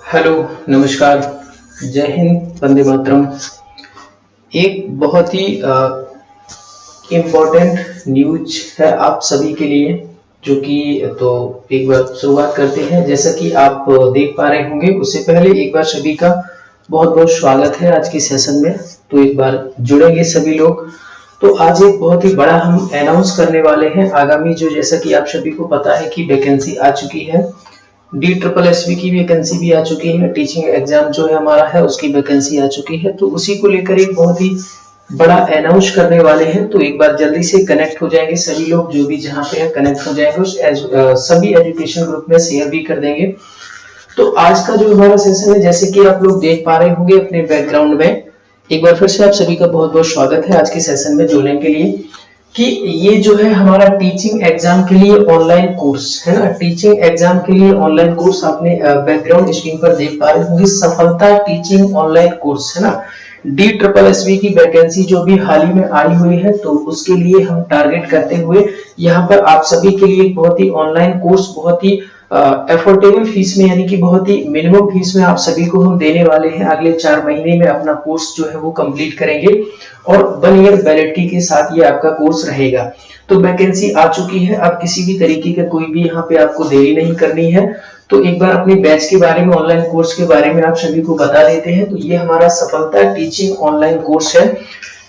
Hello, नमस्कार, जय हिंद, वंदे मातरम। एक बहुत ही इम्पोर्टेंट न्यूज है आप सभी के लिए, जो कि तो एक बार शुरुआत करते हैं। जैसा कि आप देख पा रहे होंगे, उससे पहले एक बार सभी का बहुत बहुत स्वागत है आज की सेशन में। तो एक बार जुड़ेंगे सभी लोग। तो आज एक बहुत ही बड़ा हम अनाउंस करने वाले हैं आगामी, जो जैसा कि आप सभी को पता है कि वैकेंसी आ चुकी है, DSSB की वैकेंसी भी आ चुकी है, टीचिंग एग्जाम जो है हमारा है उसकी वैकेंसी आ चुकी है। तो उसी को लेकर एक बहुत ही बड़ा अनाउंस करने वाले हैं। तो एक बार जल्दी से कनेक्ट हो जाएंगे सभी लोग, जो भी जहां पे है कनेक्ट हो जाएंगे, सभी एजुकेशन ग्रुप में शेयर भी कर देंगे। तो आज का जो हमारा सेशन है, जैसे कि आप लोग देख पा रहे होंगे अपने बैकग्राउंड में, एक बार फिर से आप सभी का बहुत बहुत स्वागत है आज के सेशन में जुड़ने के लिए। कि ये जो है हमारा टीचिंग एग्जाम के लिए ऑनलाइन कोर्स है ना, टीचिंग एग्जाम के लिए ऑनलाइन कोर्स आपने बैकग्राउंड स्क्रीन पर देख पा रहे होंगे, सफलता टीचिंग ऑनलाइन कोर्स है ना। DSSB की वैकेंसी जो भी हाल ही में आई हुई है, तो उसके लिए हम टारगेट करते हुए यहाँ पर आप सभी के लिए बहुत ही ऑनलाइन कोर्स, बहुत ही अफोर्डेबल फीस में, यानी कि बहुत ही मिनिमम फीस में आप सभी को हम देने वाले हैं। अगले 4 महीने में अपना कोर्स जो है वो कंप्लीट करेंगे और 1 ईयर वैलिडिटी के साथ ये आपका कोर्स रहेगा। तो वैकेंसी आ चुकी है, अब किसी भी तरीके का कोई भी यहाँ पे आपको देरी नहीं करनी है। तो एक बार अपने बैच के बारे में, ऑनलाइन कोर्स के बारे में आप सभी को बता देते हैं। तो ये हमारा सफलता टीचिंग ऑनलाइन कोर्स है,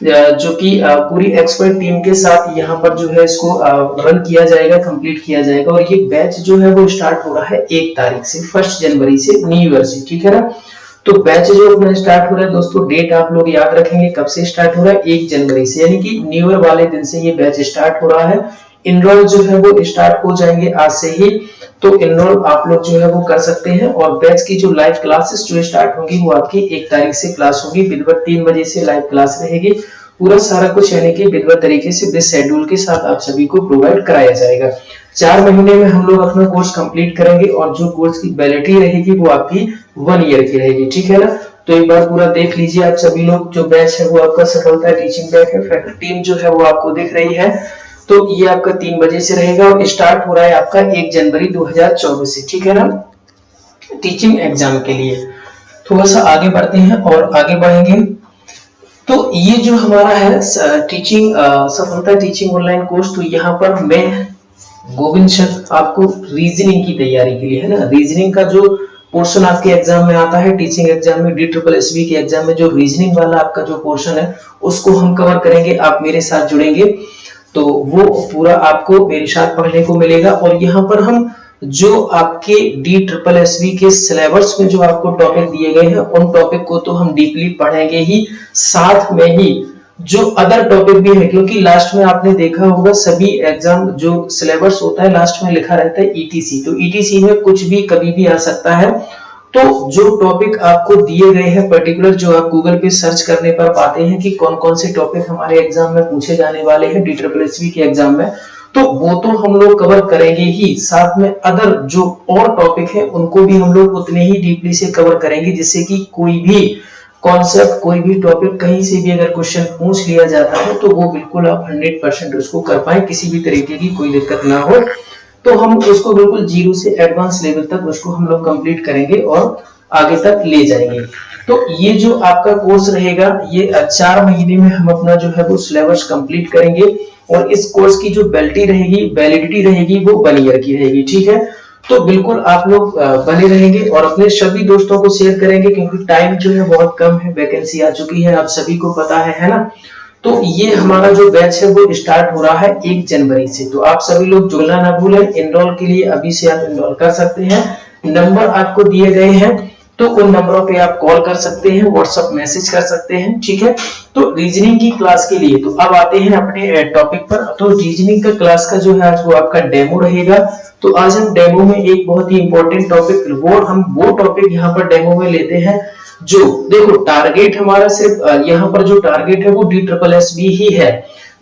जो कि पूरी एक्सपर्ट टीम के साथ यहाँ पर जो है इसको रन किया जाएगा, कंप्लीट किया जाएगा। और ये बैच जो है वो स्टार्ट हो रहा है 1 तारीख से, 1 जनवरी से, न्यू ईयर से, ठीक है ना। तो बैच जो अपना स्टार्ट हो रहा है दोस्तों, डेट आप लोग याद रखेंगे कब से स्टार्ट हो रहा है, 1 जनवरी से, यानी कि न्यू ईयर वाले दिन से ये बैच स्टार्ट हो रहा है। इनरोल जो है वो स्टार्ट हो जाएंगे आज से ही, तो इनरोल आप लोग जो है वो कर सकते हैं। और बैच की जो लाइव क्लासेस जो स्टार्ट होंगी वो आपकी 1 तारीख से क्लास होगी, विधिवत 3 बजे से लाइव क्लास रहेगी। पूरा सारा कुछ यानी कि विधिवत तरीके से बेस शेड्यूल के साथ आप सभी को प्रोवाइड कराया जाएगा। 4 महीने में हम लोग अपना कोर्स कंप्लीट करेंगे और जो कोर्स की वैलिडिटी रहेगी वो आपकी 1 ईयर की रहेगी, ठीक है ना। तो एक बार पूरा देख लीजिए आप सभी लोग। जो बैच है वो आपका सफलता टीचिंग बैच है, फैकल्टी टीम जो है वो आपको दिख रही है। तो ये आपका 3 बजे से रहेगा और स्टार्ट हो रहा है आपका 1 जनवरी 2024 से, ठीक है ना, टीचिंग एग्जाम के लिए। थोड़ा सा आगे बढ़ते हैं और आगे बढ़ेंगे। तो ये जो हमारा है टीचिंग सफलता टीचिंग ऑनलाइन कोर्स, तो यहाँ पर मैं गोविंद सर आपको रीजनिंग की तैयारी के लिए है ना, रीजनिंग का जो पोर्शन आपके एग्जाम में आता है, टीचिंग एग्जाम में, DSSB के एग्जाम में जो रीजनिंग वाला आपका जो पोर्शन है उसको हम कवर करेंगे। आप मेरे साथ जुड़ेंगे तो वो पूरा आपको मेरे साथ पढ़ने को मिलेगा। और यहाँ पर हम जो आपके DSSB के सिलेबस में जो आपको टॉपिक दिए गए हैं, उन टॉपिक को तो हम डीपली पढ़ेंगे ही, साथ में ही जो अदर टॉपिक भी है, क्योंकि लास्ट में आपने देखा होगा सभी एग्जाम जो सिलेबस होता है लास्ट में लिखा रहता है ETC। तो ETC में कुछ भी कभी भी आ सकता है। तो जो टॉपिक आपको दिए गए हैं पर्टिकुलर, जो आप गूगल पे सर्च करने पर पाते हैं कि कौन कौन से टॉपिक हमारे एग्जाम में पूछे जाने वाले हैं DSSB के एग्जाम में, तो वो तो हम लोग कवर करेंगे ही, साथ में अदर जो और टॉपिक है उनको भी हम लोग उतने ही डीपली से कवर करेंगे, जिससे कि कोई भी कॉन्सेप्ट, कोई भी टॉपिक कहीं से भी अगर क्वेश्चन पूछ लिया जाता है तो वो बिल्कुल आप 100% उसको कर पाए, किसी भी तरीके की कोई दिक्कत ना हो। तो हम उसको बिल्कुल जीरो से एडवांस लेवल तक उसको हम लोग कंप्लीट करेंगे और आगे तक ले जाएंगे। तो ये जो आपका कोर्स रहेगा, ये 4 महीने में हम अपना जो है वो सिलेबस कंप्लीट करेंगे। और इस कोर्स की जो वैलिडिटी रहेगी वो 1 ईयर की रहेगी, ठीक है। तो बिल्कुल आप लोग बने रहेंगे और अपने सभी दोस्तों को शेयर करेंगे, क्योंकि टाइम जो है बहुत कम है, वैकेंसी आ चुकी है, आप सभी को पता है ना। तो ये हमारा जो बैच है वो स्टार्ट हो रहा है 1 जनवरी से। तो आप सभी लोग जुड़ना ना भूलें। एनरोल के लिए अभी से आप एनरोल कर सकते हैं, नंबर आपको दिए गए हैं, तो उन नंबरों पे आप कॉल कर सकते हैं, व्हाट्सएप मैसेज कर सकते हैं, ठीक है। तो रीजनिंग की क्लास के लिए तो अब आते हैं अपने टॉपिक पर। तो रीजनिंग का क्लास का जो है आज वो आपका डेमो रहेगा। तो आज हम डेमो में एक बहुत ही इंपॉर्टेंट टॉपिक, वो टॉपिक यहाँ पर डेमो में लेते हैं। जो देखो टारगेट हमारा सिर्फ यहाँ पर जो टारगेट है वो DSSB ही है,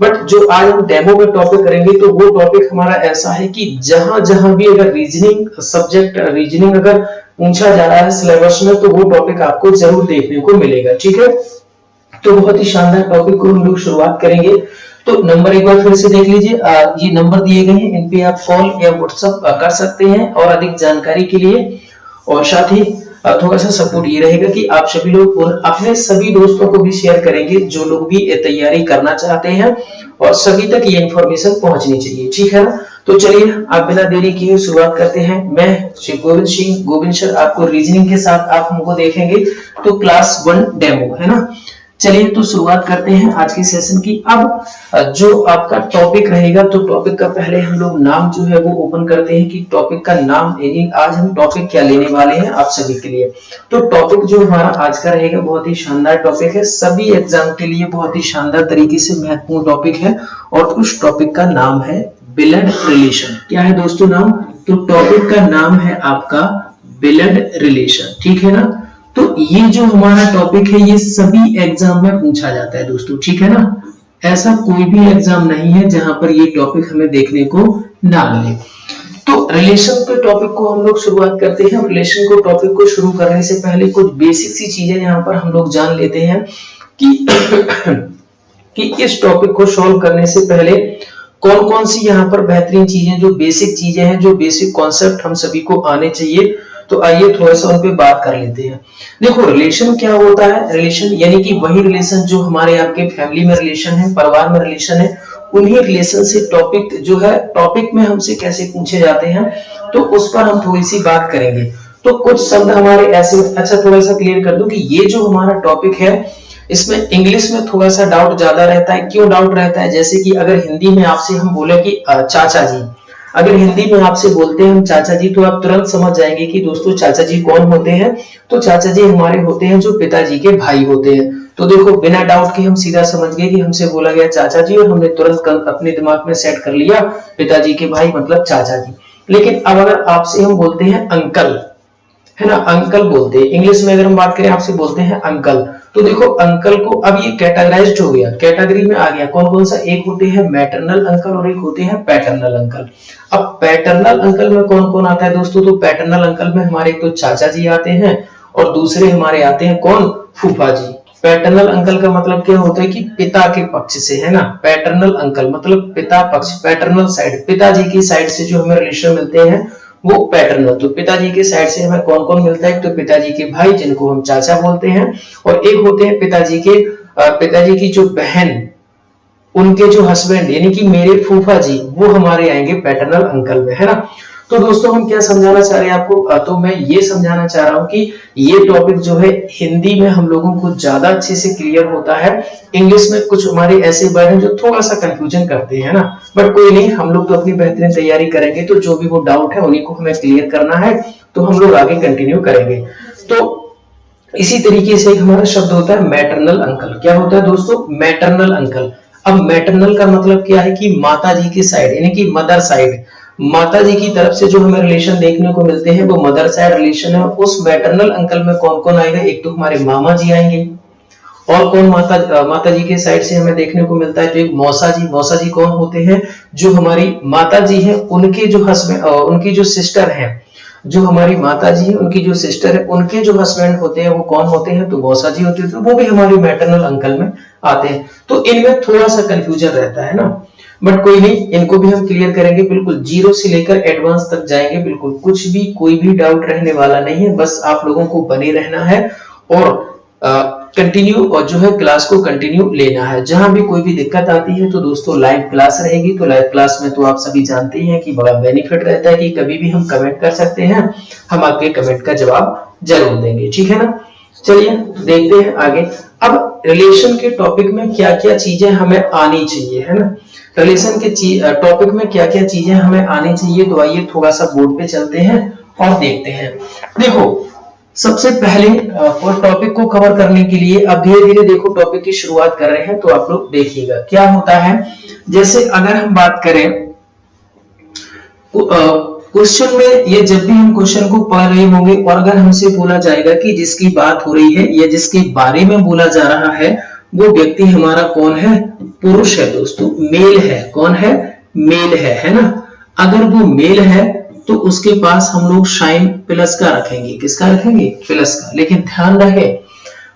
बट जो आज हम डेमो में टॉपिक करेंगे तो वो टॉपिक हमारा ऐसा है कि जहां जहां भी अगर रीजनिंग सब्जेक्ट, रीजनिंग अगर पूछा जा रहा है सिलेबस में, तो वो टॉपिक आपको जरूर देखने को मिलेगा, ठीक है। तो बहुत ही शानदार टॉपिक को हम लोग शुरुआत करेंगे। तो नंबर एक बार फिर से देख लीजिए, ये नंबर दिए गए हैं, इन पे आप कॉल या व्हाट्सएप कर सकते हैं और अधिक जानकारी के लिए। और साथ ही थोड़ा सा सपोर्ट ये रहेगा कि आप सभी लोग अपने सभी दोस्तों को भी शेयर करेंगे जो लोग भी तैयारी करना चाहते हैं, और सभी तक ये इंफॉर्मेशन पहुंचनी चाहिए, ठीक है ना। तो चलिए आप बिना देरी किए शुरुआत करते हैं। मैं श्री गोविंद सिंह, गोविंद सर आपको रीजनिंग के साथ आप हमको देखेंगे, तो क्लास 1 डेमो है ना। चलिए तो शुरुआत करते हैं आज के सेशन की। अब जो आपका टॉपिक रहेगा, तो टॉपिक का पहले हम लोग नाम जो है वो ओपन करते हैं कि टॉपिक का नाम, यानी आज हम टॉपिक क्या लेने वाले हैं आप सभी के लिए। तो टॉपिक जो हमारा आज का रहेगा बहुत ही शानदार टॉपिक है, सभी एग्जाम के लिए बहुत ही शानदार तरीके से महत्वपूर्ण टॉपिक है, और उस टॉपिक का नाम है ब्लड रिलेशन। क्या है दोस्तों नाम? तो टॉपिक का नाम है आपका ब्लड रिलेशन, ठीक है ना। तो ये जो हमारा टॉपिक है ये सभी एग्जाम में पूछा जाता है दोस्तों, ठीक है ना। ऐसा कोई भी एग्जाम नहीं है जहां पर ये टॉपिक हमें देखने को ना मिले। तो रिलेशन के टॉपिक को हम लोग शुरुआत करते हैं। रिलेशन को टॉपिक को शुरू करने से पहले कुछ बेसिक सी चीजें यहाँ पर हम लोग जान लेते हैं कि इस टॉपिक को सॉल्व करने से पहले कौन कौन सी यहाँ पर बेहतरीन चीजें, जो बेसिक चीजें हैं, जो बेसिक कॉन्सेप्ट हम सभी को आने चाहिए। तो आइए थोड़ा सा उन पे बात कर लेते हैं। देखो रिलेशन क्या होता है? रिलेशन यानी कि वही रिलेशन जो हमारे आपके फैमिली में रिलेशन है, परिवार में रिलेशन है, उन्हीं रिलेशन से टॉपिक जो है, टॉपिक में हमसे कैसे पूछे जाते हैं, तो उस पर हम थोड़ी सी बात करेंगे। तो कुछ शब्द हमारे ऐसे, अच्छा थोड़ा सा क्लियर कर दूं कि ये जो हमारा टॉपिक है इसमें इंग्लिश में थोड़ा सा डाउट ज्यादा रहता है। क्यों डाउट रहता है? जैसे कि अगर हिंदी में आपसे हम बोले कि चाचा जी, अगर हिंदी में आपसे बोलते हैं हम चाचा जी, तो आप तुरंत समझ जाएंगे कि दोस्तों चाचा जी कौन होते हैं। तो चाचा जी हमारे होते हैं जो पिताजी के भाई होते हैं। तो देखो बिना डाउट के हम सीधा समझ गए कि हमसे बोला गया चाचा जी, और हमने तुरंत अपने दिमाग में सेट कर लिया पिताजी के भाई मतलब चाचा जी। लेकिन अब अगर आपसे हम बोलते हैं अंकल, है ना, अंकल बोलते हैं, इंग्लिश में अगर हम बात करें आपसे बोलते हैं अंकल, तो देखो अंकल को अब ये कैटेगराइज्ड हो गया, कैटेगरी में आ गया। कौन कौन सा? एक होते हैं मैटरनल अंकल और एक होते हैं पैटर्नल अंकल। अब पैटर्नल अंकल में कौन कौन आता है दोस्तों? तो पैटर्नल अंकल में हमारे एक तो चाचा जी आते हैं, और दूसरे हमारे आते हैं कौन? फूफा जी। पैटर्नल अंकल का मतलब क्या होता है कि पिता के पक्ष से, है ना। पैटर्नल अंकल मतलब पिता पक्ष, पैटर्नल साइड, पिताजी की साइड से जो हमें रिलेशन मिलते हैं वो पैटर्नल। तो पिताजी के साइड से हमें कौन कौन मिलता है? तो पिताजी के भाई जिनको हम चाचा बोलते हैं, और एक होते हैं पिताजी की जो बहन, उनके जो हस्बैंड यानी कि मेरे फूफा जी, वो हमारे आएंगे पैटर्नल अंकल में, है ना। तो दोस्तों हम क्या समझाना चाह रहे हैं आपको? तो मैं ये समझाना चाह रहा हूं कि ये टॉपिक जो है हिंदी में हम लोगों को ज्यादा अच्छे से क्लियर होता है। इंग्लिश में कुछ हमारे ऐसे वर्ड हैं जो थोड़ा सा कंफ्यूजन करते हैं ना, बट कोई नहीं, हम लोग तो अपनी बेहतरीन तैयारी करेंगे। तो जो भी वो डाउट है उन्हीं को हमें क्लियर करना है, तो हम लोग आगे कंटिन्यू करेंगे। तो इसी तरीके से हमारा शब्द होता है मैटरनल अंकल। क्या होता है दोस्तों? Maternal uncle. अब मैटरनल का मतलब क्या है कि माता जी की साइड यानी कि मदर साइड, माता जी की तरफ से जो हमें रिलेशन देखने को मिलते हैं वो मदर साइड रिलेशन है। उस मैटरनल अंकल में कौन कौन आएगा? एक तो हमारे मामा जी आएंगे, और कौन माता जी के साइड से हमें देखने को मिलता है तो एक मौसा जी। मौसा जी कौन होते हैं? जो हमारी माता जी हैं उनके जो हस्बैंड, उनकी जो सिस्टर है, जो हमारी माता जी है उनकी जो सिस्टर है, उनके जो हस्बैंड होते हैं वो कौन होते हैं? तो मौसा जी होते हैं। तो वो भी हमारे मैटरनल अंकल में आते हैं। तो इनमें थोड़ा सा कंफ्यूजन रहता है ना, बट कोई नहीं, इनको भी हम क्लियर करेंगे। बिल्कुल जीरो से लेकर एडवांस तक जाएंगे, बिल्कुल कुछ भी कोई भी डाउट रहने वाला नहीं है। बस आप लोगों को बने रहना है और कंटिन्यू, और जो है क्लास को कंटिन्यू लेना है। जहां भी कोई भी दिक्कत आती है तो दोस्तों लाइव क्लास रहेगी। तो लाइव क्लास में तो आप सभी जानते हैं कि बड़ा बेनिफिट रहता है कि कभी भी हम कमेंट कर सकते हैं, हम आपके कमेंट का जवाब जरूर देंगे, ठीक है ना। चलिए देखते हैं आगे। अब रिलेशन के टॉपिक में क्या क्या चीजें हमें आनी चाहिए, है ना। रिलेशन के टॉपिक में क्या क्या चीजें हमें आनी चाहिए, तो आइए थोड़ा सा बोर्ड पे चलते हैं और देखते हैं। देखो सबसे पहले टॉपिक को कवर करने के लिए अब धीरे धीरे देखो टॉपिक की शुरुआत कर रहे हैं, तो आप लोग देखिएगा क्या होता है। जैसे अगर हम बात करें क्वेश्चन में, ये जब भी हम क्वेश्चन को पढ़ रहे होंगे और अगर हमसे बोला जाएगा कि जिसकी बात हो रही है या जिसके बारे में बोला जा रहा है वो व्यक्ति हमारा कौन है? पुरुष है दोस्तों, मेल है। कौन है? मेल है ना। अगर वो मेल है तो उसके पास हम लोग साइन प्लस का रखेंगे। किसका रखेंगे? प्लस का। लेकिन ध्यान रहे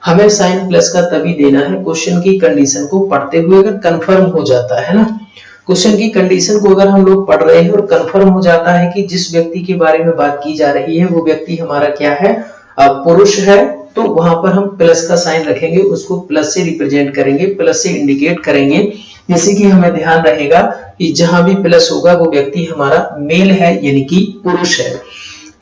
हमें साइन प्लस का तभी देना है क्वेश्चन की कंडीशन को पढ़ते हुए अगर कंफर्म हो जाता है ना, क्वेश्चन की कंडीशन को अगर हम लोग पढ़ रहे हैं और कंफर्म हो जाता है कि जिस व्यक्ति के बारे में बात की जा रही है वो व्यक्ति हमारा क्या है, पुरुष है, तो वहां पर हम प्लस का साइन रखेंगे, उसको प्लस से रिप्रेजेंट करेंगे, प्लस से इंडिकेट करेंगे। जैसे कि हमें ध्यान रहेगा कि जहां भी प्लस होगा वो व्यक्ति हमारा मेल है यानी कि पुरुष है।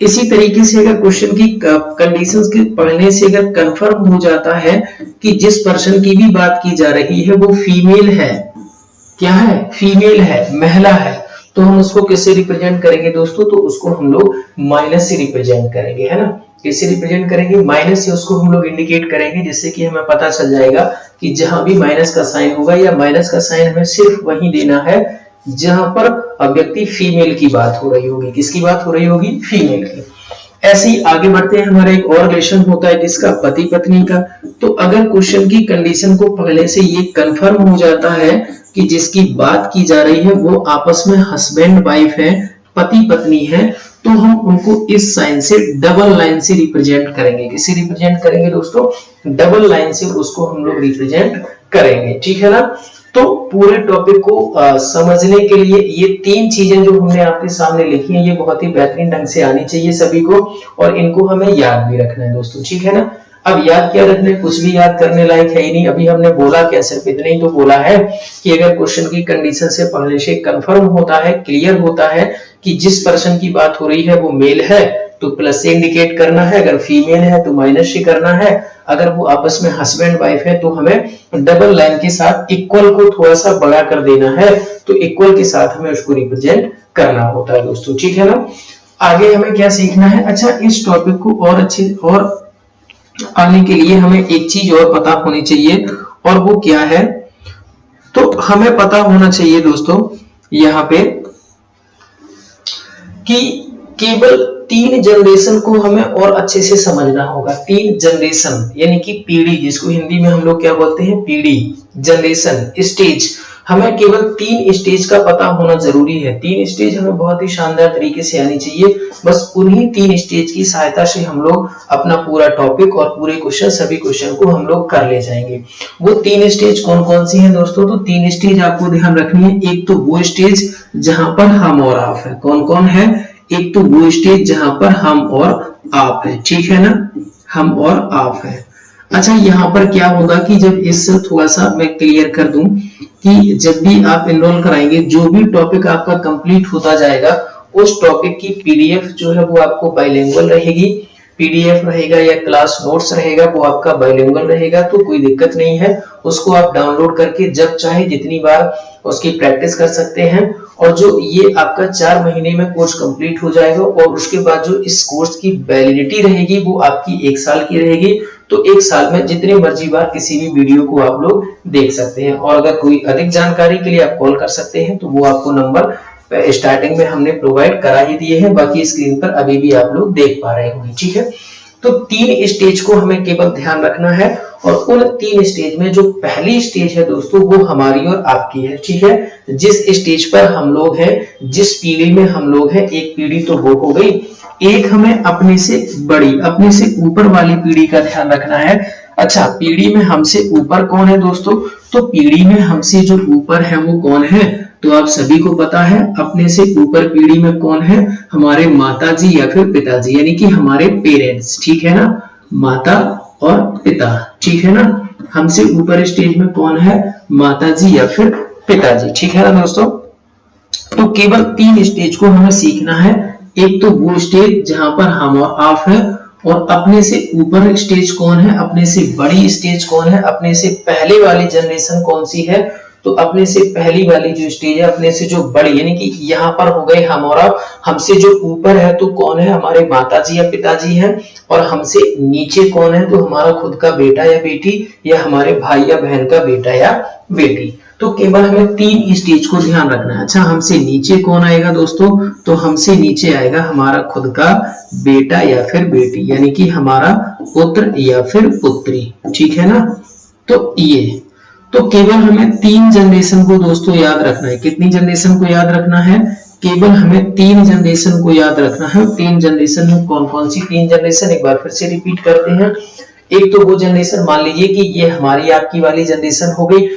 इसी तरीके से अगर क्वेश्चन की कंडीशंस के पढ़ने से अगर कंफर्म हो जाता है कि जिस पर्सन की भी बात की जा रही है वो फीमेल है, क्या है, फीमेल है, महिला है, तो हम उसको किससे रिप्रेजेंट करेंगे दोस्तों, तो उसको हम लोग माइनस से रिप्रेजेंट करेंगे, है ना। कैसे रिप्रेजेंट करेंगे, माइनस से उसको हम लोग इंडिकेट करेंगे, जिससे कि हमें पता चल जाएगा कि जहां भी माइनस का साइन होगा या माइनस का साइन हमें सिर्फ वही देना है जहां पर व्यक्ति फीमेल की बात हो रही होगी। किसकी बात हो रही होगी, फीमेल की। ऐसे ही आगे बढ़ते हैं, हमारा एक और रिलेशन होता है किसका, पति पत्नी का। तो अगर क्वेश्चन की कंडीशन को पढ़ने से ये कंफर्म हो जाता है कि जिसकी बात की जा रही है वो आपस में हस्बैंड वाइफ है, पति पत्नी है, तो हम उनको इस साइन से डबल लाइन से रिप्रेजेंट करेंगे। किसे रिप्रेजेंट करेंगे दोस्तों, डबल लाइन से उसको हम लोग रिप्रेजेंट करेंगे, ठीक है ना। तो पूरे टॉपिक को समझने के लिए ये तीन चीजें जो हमने आपके सामने लिखी हैं ये बहुत ही बेहतरीन ढंग से आनी चाहिए सभी को, और इनको हमें याद भी रखना है दोस्तों, ठीक है ना। अब याद क्या रखना है, कुछ भी याद करने लायक है ही नहीं। अभी हमने बोला क्या, सिर्फ इतना ही तो बोला है कि अगर क्वेश्चन की कंडीशन से पढ़ने से कंफर्म होता है, क्लियर होता है कि जिस पर्सन की बात हो रही है वो मेल है तो प्लस से इंडिकेट करना है, अगर फीमेल है तो माइनस से करना है, अगर वो आपस में हस्बैंड वाइफ है तो हमें डबल लाइन के साथ इक्वल को थोड़ा सा बड़ा कर देना है, तो इक्वल के साथ हमें उसको रिप्रेजेंट करना होता है दोस्तों, ठीक है ना। आगे हमें क्या सीखना है, अच्छा इस टॉपिक को और अच्छे और आने के लिए हमें एक चीज और पता होनी चाहिए, और वो क्या है, तो हमें पता होना चाहिए दोस्तों यहाँ पे कि केवल 3 जनरेशन को हमें और अच्छे से समझना होगा। 3 जनरेशन यानी कि पीढ़ी, जिसको हिंदी में हम लोग क्या बोलते हैं, पीढ़ी, जनरेशन, स्टेज। हमें केवल 3 स्टेज का पता होना जरूरी है। 3 स्टेज हमें बहुत ही शानदार तरीके से आनी चाहिए। बस उन्हीं 3 स्टेज की सहायता से हम लोग अपना पूरा टॉपिक और पूरे क्वेश्चन, सभी क्वेश्चन को हम लोग कर ले जाएंगे। वो 3 स्टेज कौन कौन सी हैं दोस्तों, तो 3 स्टेज आपको ध्यान रखनी है। एक तो वो स्टेज जहां पर हम और आप है, कौन कौन है, एक तो वो स्टेज जहां पर हम और आप है, ठीक है ना, हम और आप है। अच्छा यहाँ पर क्या होगा कि जब इस थोड़ा सा मैं क्लियर कर दूं कि जब भी आप एनरोल कराएंगे, जो भी टॉपिक आपका कंप्लीट होता जाएगा उस टॉपिक की पीडीएफ जो है वो आपको बाइलिंगुअल रहेगी, पीडीएफ रहेगा या क्लास नोट्स रहेगा वो आपका बाइलिंगुअल रहेगा, तो कोई दिक्कत नहीं है। उसको आप डाउनलोड करके जब चाहे जितनी बार उसकी प्रैक्टिस कर सकते हैं। और जो ये आपका 4 महीने में कोर्स कंप्लीट हो जाएगा, और उसके बाद जो इस कोर्स की वैलिडिटी रहेगी वो आपकी 1 साल की रहेगी। तो 1 साल में जितने मर्जी बार किसी भी वीडियो को आप लोग देख सकते हैं। और अगर कोई अधिक जानकारी के लिए आप कॉल कर सकते हैं, तो वो आपको नंबर स्टार्टिंग में हमने प्रोवाइड करा ही दिए हैं, बाकी स्क्रीन पर अभी भी आप लोग देख पा रहे होंगे, ठीक है। तो 3 स्टेज को हमें केवल ध्यान रखना है, और उन 3 स्टेज में जो पहली स्टेज है दोस्तों वो हमारी और आपकी है, ठीक है। जिस स्टेज पर हम लोग हैं, जिस पीढ़ी में हम लोग हैं, एक पीढ़ी तो वो हो गई, एक हमें अपने से बड़ी, अपने से ऊपर वाली पीढ़ी का ध्यान रखना है। अच्छा, पीढ़ी में हमसे ऊपर कौन है दोस्तों, तो पीढ़ी में हमसे जो ऊपर है वो कौन है, तो आप सभी को पता है अपने से ऊपर पीढ़ी में कौन है, हमारे माताजी या फिर पिताजी, यानी कि हमारे पेरेंट्स, ठीक है ना, माता और पिता, ठीक है ना। हमसे ऊपर स्टेज में कौन है, माताजी या फिर पिताजी, ठीक है ना दोस्तों। तो केवल 3 स्टेज को हमें सीखना है। एक तो वो स्टेज जहां पर हम और आप है, और अपने से ऊपर स्टेज कौन है, अपने से बड़ी स्टेज कौन है, अपने से पहले वाली जनरेशन कौन सी है, तो अपने से पहली वाली जो स्टेज है, अपने से जो बड़ी, यानी कि यहाँ पर हो गए हम और आप। हमसे जो ऊपर है तो कौन है, हमारे माताजी या पिताजी हैं, और हमसे नीचे कौन है, तो हमारा खुद का बेटा या बेटी, या हमारे भाई या बहन का बेटा या बेटी। तो केवल हमें 3 स्टेज को ध्यान रखना है। अच्छा, हमसे नीचे कौन आएगा दोस्तों, तो हमसे नीचे आएगा हमारा खुद का बेटा या फिर बेटी, यानी कि हमारा पुत्र या फिर पुत्री, ठीक है ना। तो ये तो केवल हमें 3 जनरेशन को दोस्तों याद रखना है। कितनी जनरेशन को याद रखना है, केवल हमें 3 जनरेशन को याद रखना है। 3 जनरेशन में कौन कौन सी 3 जनरेशन, एक बार फिर से रिपीट करते हैं एक तो वो जनरेशन, मान लीजिए कि ये हमारी आपकी वाली जनरेशन हो गई,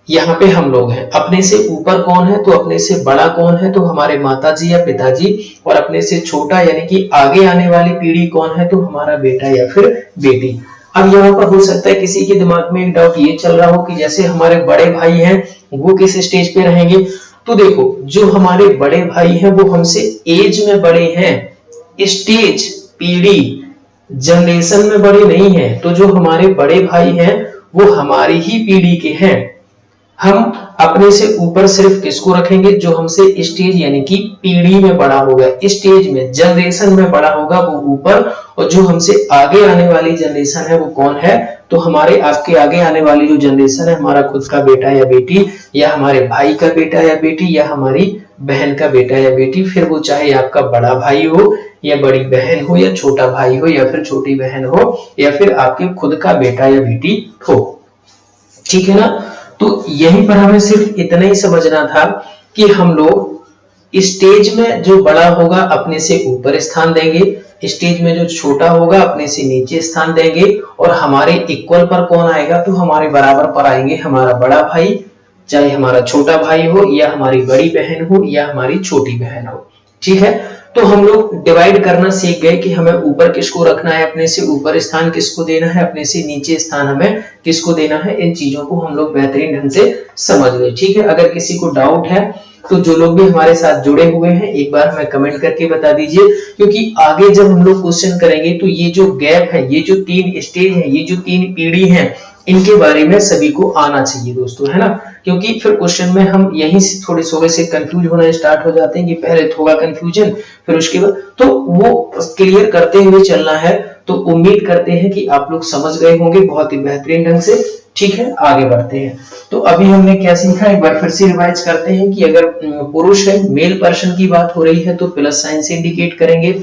यहाँ पे हम लोग हैं, अपने से ऊपर कौन है, तो अपने से बड़ा कौन है, तो हमारे माताजी या पिताजी, और अपने से छोटा यानी कि आगे आने वाली पीढ़ी कौन है, तो हमारा बेटा या फिर बेटी। अब यहाँ पर हो सकता है किसी के दिमाग में एक डाउट ये चल रहा हो कि जैसे हमारे बड़े भाई हैं वो किस स्टेज पे रहेंगे। तो देखो, जो हमारे बड़े भाई हैं वो हमसे एज में बड़े हैं, स्टेज, पीढ़ी, जनरेशन में बड़े नहीं है। तो जो हमारे बड़े भाई हैं वो हमारी ही पीढ़ी के हैं। हम अपने से ऊपर सिर्फ किसको रखेंगे, जो हमसे स्टेज यानी कि पीढ़ी में बड़ा होगा, स्टेज में, जनरेशन में बड़ा होगा वो ऊपर, और जो हमसे आगे आने वाली जनरेशन है वो कौन है, तो हमारे आपके आगे आने वाली जो जनरेशन है, हमारा खुद का बेटा या बेटी, या हमारे भाई का बेटा या बेटी, या हमारी बहन का बेटा या बेटी, फिर वो चाहे आपका बड़ा भाई हो या बड़ी बहन हो, या छोटा भाई हो या फिर छोटी बहन हो, या फिर आपके खुद का बेटा या बेटी हो। ठीक है ना। तो यहीं पर हमें सिर्फ इतना ही समझना था कि हम लोग स्टेज में जो बड़ा होगा अपने से ऊपर स्थान देंगे, स्टेज में जो छोटा होगा अपने से नीचे स्थान देंगे, और हमारे इक्वल पर कौन आएगा, तो हमारे बराबर पर आएंगे हमारा बड़ा भाई, चाहे हमारा छोटा भाई हो, या हमारी बड़ी बहन हो, या हमारी छोटी बहन हो। ठीक है। तो हम लोग डिवाइड करना सीख गए कि हमें ऊपर किसको रखना है, अपने से ऊपर स्थान किसको देना है, अपने से नीचे स्थान हमें किसको देना है। इन चीजों को हम लोग बेहतरीन ढंग से समझ गए। ठीक है। अगर किसी को डाउट है तो जो लोग भी हमारे साथ जुड़े हुए हैं एक बार हमें कमेंट करके बता दीजिए, क्योंकि आगे जब हम लोग क्वेश्चन करेंगे तो ये जो गैप है, ये जो 3 स्टेज है, ये जो 3 पीढ़ी है, इनके बारे में सभी को आना चाहिए दोस्तों, है ना। क्योंकि फिर क्वेश्चन में हम यहीं से थोड़े से कंफ्यूज होना स्टार्ट हो जाते हैं कि पहले होगा कंफ्यूजन, फिर उसके बाद तो वो क्लियर करते हुए चलना है। तो उम्मीद करते हैं कि आप लोग समझ गए होंगे बहुत ही बेहतरीन ढंग से। ठीक है, आगे बढ़ते हैं। तो अभी हमने क्या सीखा, एक बार फिर से रिवाइज करते हैं कि अगर पुरुष है, मेल पर्सन की बात हो रही है तो प्लस साइन से इंडिकेट करेंगे,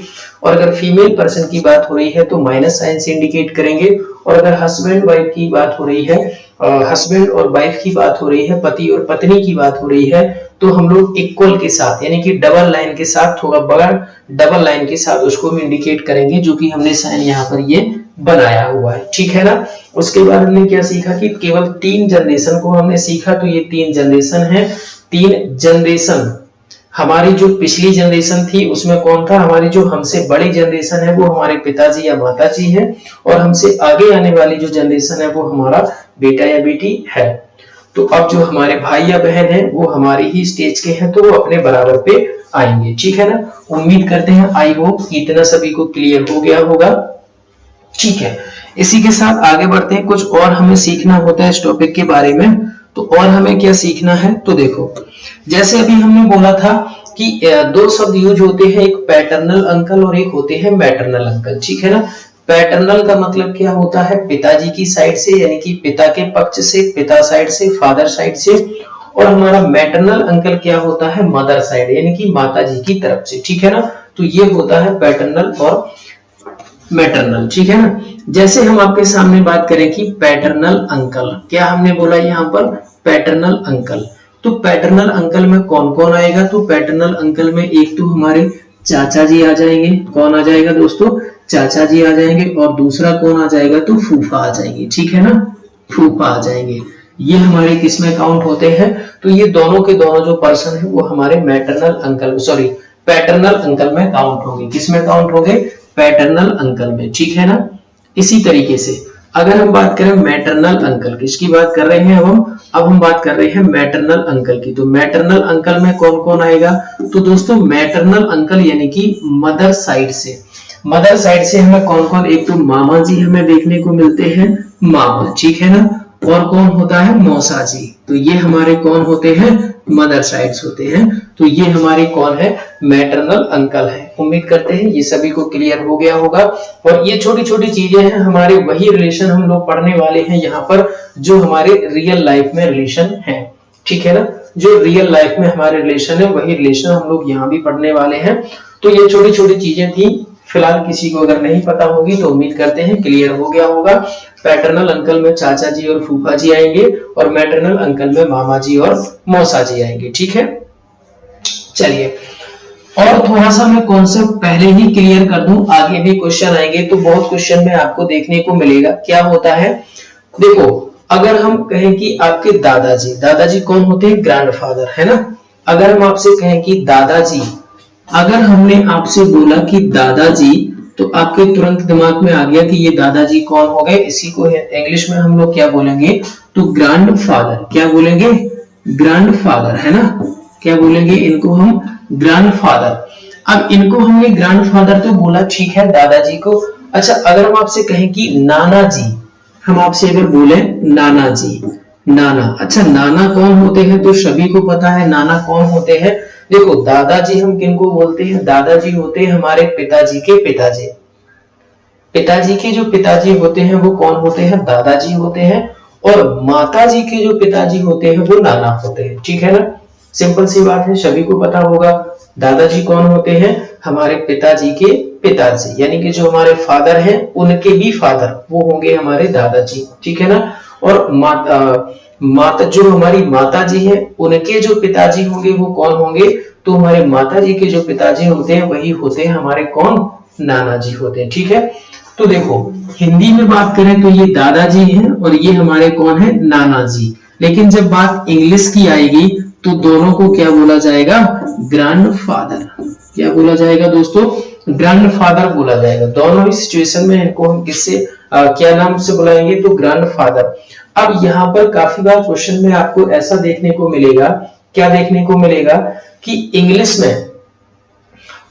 और अगर फीमेल पर्सन की बात हो रही है तो माइनस साइन से इंडिकेट करेंगे, और अगर हस्बैंड वाइफ की बात हो रही है, हस्बैंड और वाइफ की बात हो रही है, पति और पत्नी की बात हो रही है, तो हम लोग इक्वल के साथ यानी कि डबल लाइन के साथ, थोड़ा बड़ा डबल लाइन के साथ उसको हम इंडिकेट करेंगे, जो कि हमने साइन यहाँ पर ये बनाया हुआ है। ठीक है ना। उसके बाद हमने क्या सीखा कि केवल 3 जनरेशन को हमने सीखा। तो ये 3 जनरेशन है। 3 जनरेशन, हमारी जो पिछली जनरेशन थी उसमें कौन था, हमारी जो हमसे बड़ी जनरेशन है वो हमारे पिताजी या माताजी है, और हमसे आगे आने वाली जो जनरेशन है वो हमारा बेटा या बेटी है। तो अब जो हमारे भाई या बहन है वो हमारी ही स्टेज के हैं, तो वो अपने बराबर पे आएंगे। ठीक है ना। उम्मीद करते हैं आई होप इतना सभी को क्लियर हो गया होगा। ठीक है, इसी के साथ आगे बढ़ते हैं। कुछ और हमें सीखना होता है इस टॉपिक के बारे में। तो और हमें क्या सीखना है, तो देखो, जैसे अभी हमने बोला था कि 2 शब्द यूज होते हैं, एक पैटर्नल अंकल और एक होते हैं मैटरनल अंकल। ठीक है ना। पैटर्नल का मतलब क्या होता है, पिताजी की साइड से यानी कि पिता के पक्ष से, पिता साइड से, फादर साइड से। और हमारा मैटरनल अंकल क्या होता है, मदर साइड यानी कि माताजी की तरफ से। ठीक है ना। तो ये होता है पैटर्नल और मैटरनल। ठीक है ना। जैसे हम आपके सामने बात करें कि पैटर्नल अंकल, क्या हमने बोला यहाँ पर, पैटर्नल अंकल। तो पैटर्नल अंकल में कौन कौन आएगा, तो पैटर्नल अंकल में एक तो हमारे चाचा जी आ जाएंगे। कौन आ जाएगा दोस्तों, चाचा जी आ जाएंगे। और दूसरा कौन आ जाएगा, तो फूफा आ जाएंगे। ठीक है ना, फूफा आ जाएंगे। ये हमारे किसमें काउंट होते हैं, तो ये दोनों के दोनों जो पर्सन है वो हमारे maternal uncle, sorry paternal uncle में काउंट होंगे। किसमें काउंट होंगे, पैटर्नल अंकल में। ठीक है ना। इसी तरीके से अगर हम बात करें मैटरनल अंकल, किसकी बात कर रहे हैं अब हम बात कर रहे हैं मैटरनल अंकल की। तो मैटरनल अंकल में कौन कौन आएगा, तो दोस्तों मैटरनल अंकल यानी कि मदर साइड से, मदर साइड से हमें कौन कौन, एक तो मामा जी हमें देखने को मिलते हैं, मामा। ठीक है ना। और कौन होता है, मौसा जी। तो ये हमारे कौन होते हैं, मदर साइड्स होते हैं। तो ये हमारे कौन है, मैटरनल अंकल है। उम्मीद करते हैं ये सभी को क्लियर हो गया होगा। और ये छोटी छोटी चीजें हैं, हमारे वही रिलेशन हम लोग पढ़ने वाले हैं यहाँ पर जो हमारे रियल लाइफ में रिलेशन है। ठीक है ना। जो रियल लाइफ में हमारे रिलेशन है वही रिलेशन हम लोग यहाँ भी पढ़ने वाले हैं। तो ये छोटी छोटी चीजें थी, फिलहाल किसी को अगर नहीं पता होगी तो उम्मीद करते हैं क्लियर हो गया होगा। पैटर्नल अंकल में चाचा जी और फूफा जी आएंगे, और मैटरनल अंकल में मामा जी और मौसा जी आएंगे। ठीक है, चलिए और थोड़ा सा मैं कॉन्सेप्ट पहले ही क्लियर कर दूं, आगे भी क्वेश्चन आएंगे तो बहुत क्वेश्चन में आपको देखने को मिलेगा। क्या होता है, देखो अगर हम कहें कि आपके दादाजी, दादाजी कौन होते हैं, ग्रैंडफादर, है ना। अगर हम आपसे कहें कि दादाजी, अगर हमने आपसे बोला कि दादाजी, तो आपके तुरंत दिमाग में आ गया कि ये दादाजी कौन हो गए। इसी को इंग्लिश में हम लोग क्या बोलेंगे, तो ग्रैंडफादर। क्या बोलेंगे, ग्रैंडफादर, है ना। क्या बोलेंगे, इनको हम ग्रैंडफादर। अब इनको हमने ग्रैंडफादर तो बोला, ठीक है, दादाजी को। अच्छा, अगर हम आपसे कहें कि नाना जी, हम आपसे अगर बोले नाना जी, नाना, अच्छा नाना कौन होते हैं, तो सभी को पता है नाना कौन होते हैं। देखो दादाजी हम किनको बोलते हैं, दादाजी होते हैं हमारे पिताजी के पिताजी। पिताजी के जो पिताजी होते हैं वो कौन होते हैं, दादाजी होते हैं। और माताजी के जो पिताजी होते हैं वो नाना होते हैं, ठीक है ना। सिंपल सी बात है, सभी को पता होगा। दादाजी कौन होते हैं, हमारे पिताजी के पिताजी, यानी कि जो हमारे फादर हैं उनके भी फादर, वो होंगे हमारे दादाजी, ठीक है ना। और माता जो हमारी माता जी है, उनके जो पिताजी होंगे वो कौन होंगे, तो हमारे माता जी के जो पिताजी होते हैं वही होते हैं हमारे कौन, नाना जी होते हैं, ठीक है। तो देखो हिंदी में बात करें तो ये दादाजी हैं और ये हमारे कौन है, नाना जी। लेकिन जब बात इंग्लिश की आएगी तो दोनों को क्या बोला जाएगा, ग्रैंडफादर। क्या बोला जाएगा दोस्तों, ग्रैंडफादर बोला जाएगा। दोनों ही सिचुएशन में इनको हम किससे क्या नाम से बुलाएंगे, तो ग्रैंडफादर। अब यहाँ पर काफी बार क्वेश्चन में आपको ऐसा देखने को मिलेगा, क्या देखने को मिलेगा कि इंग्लिश में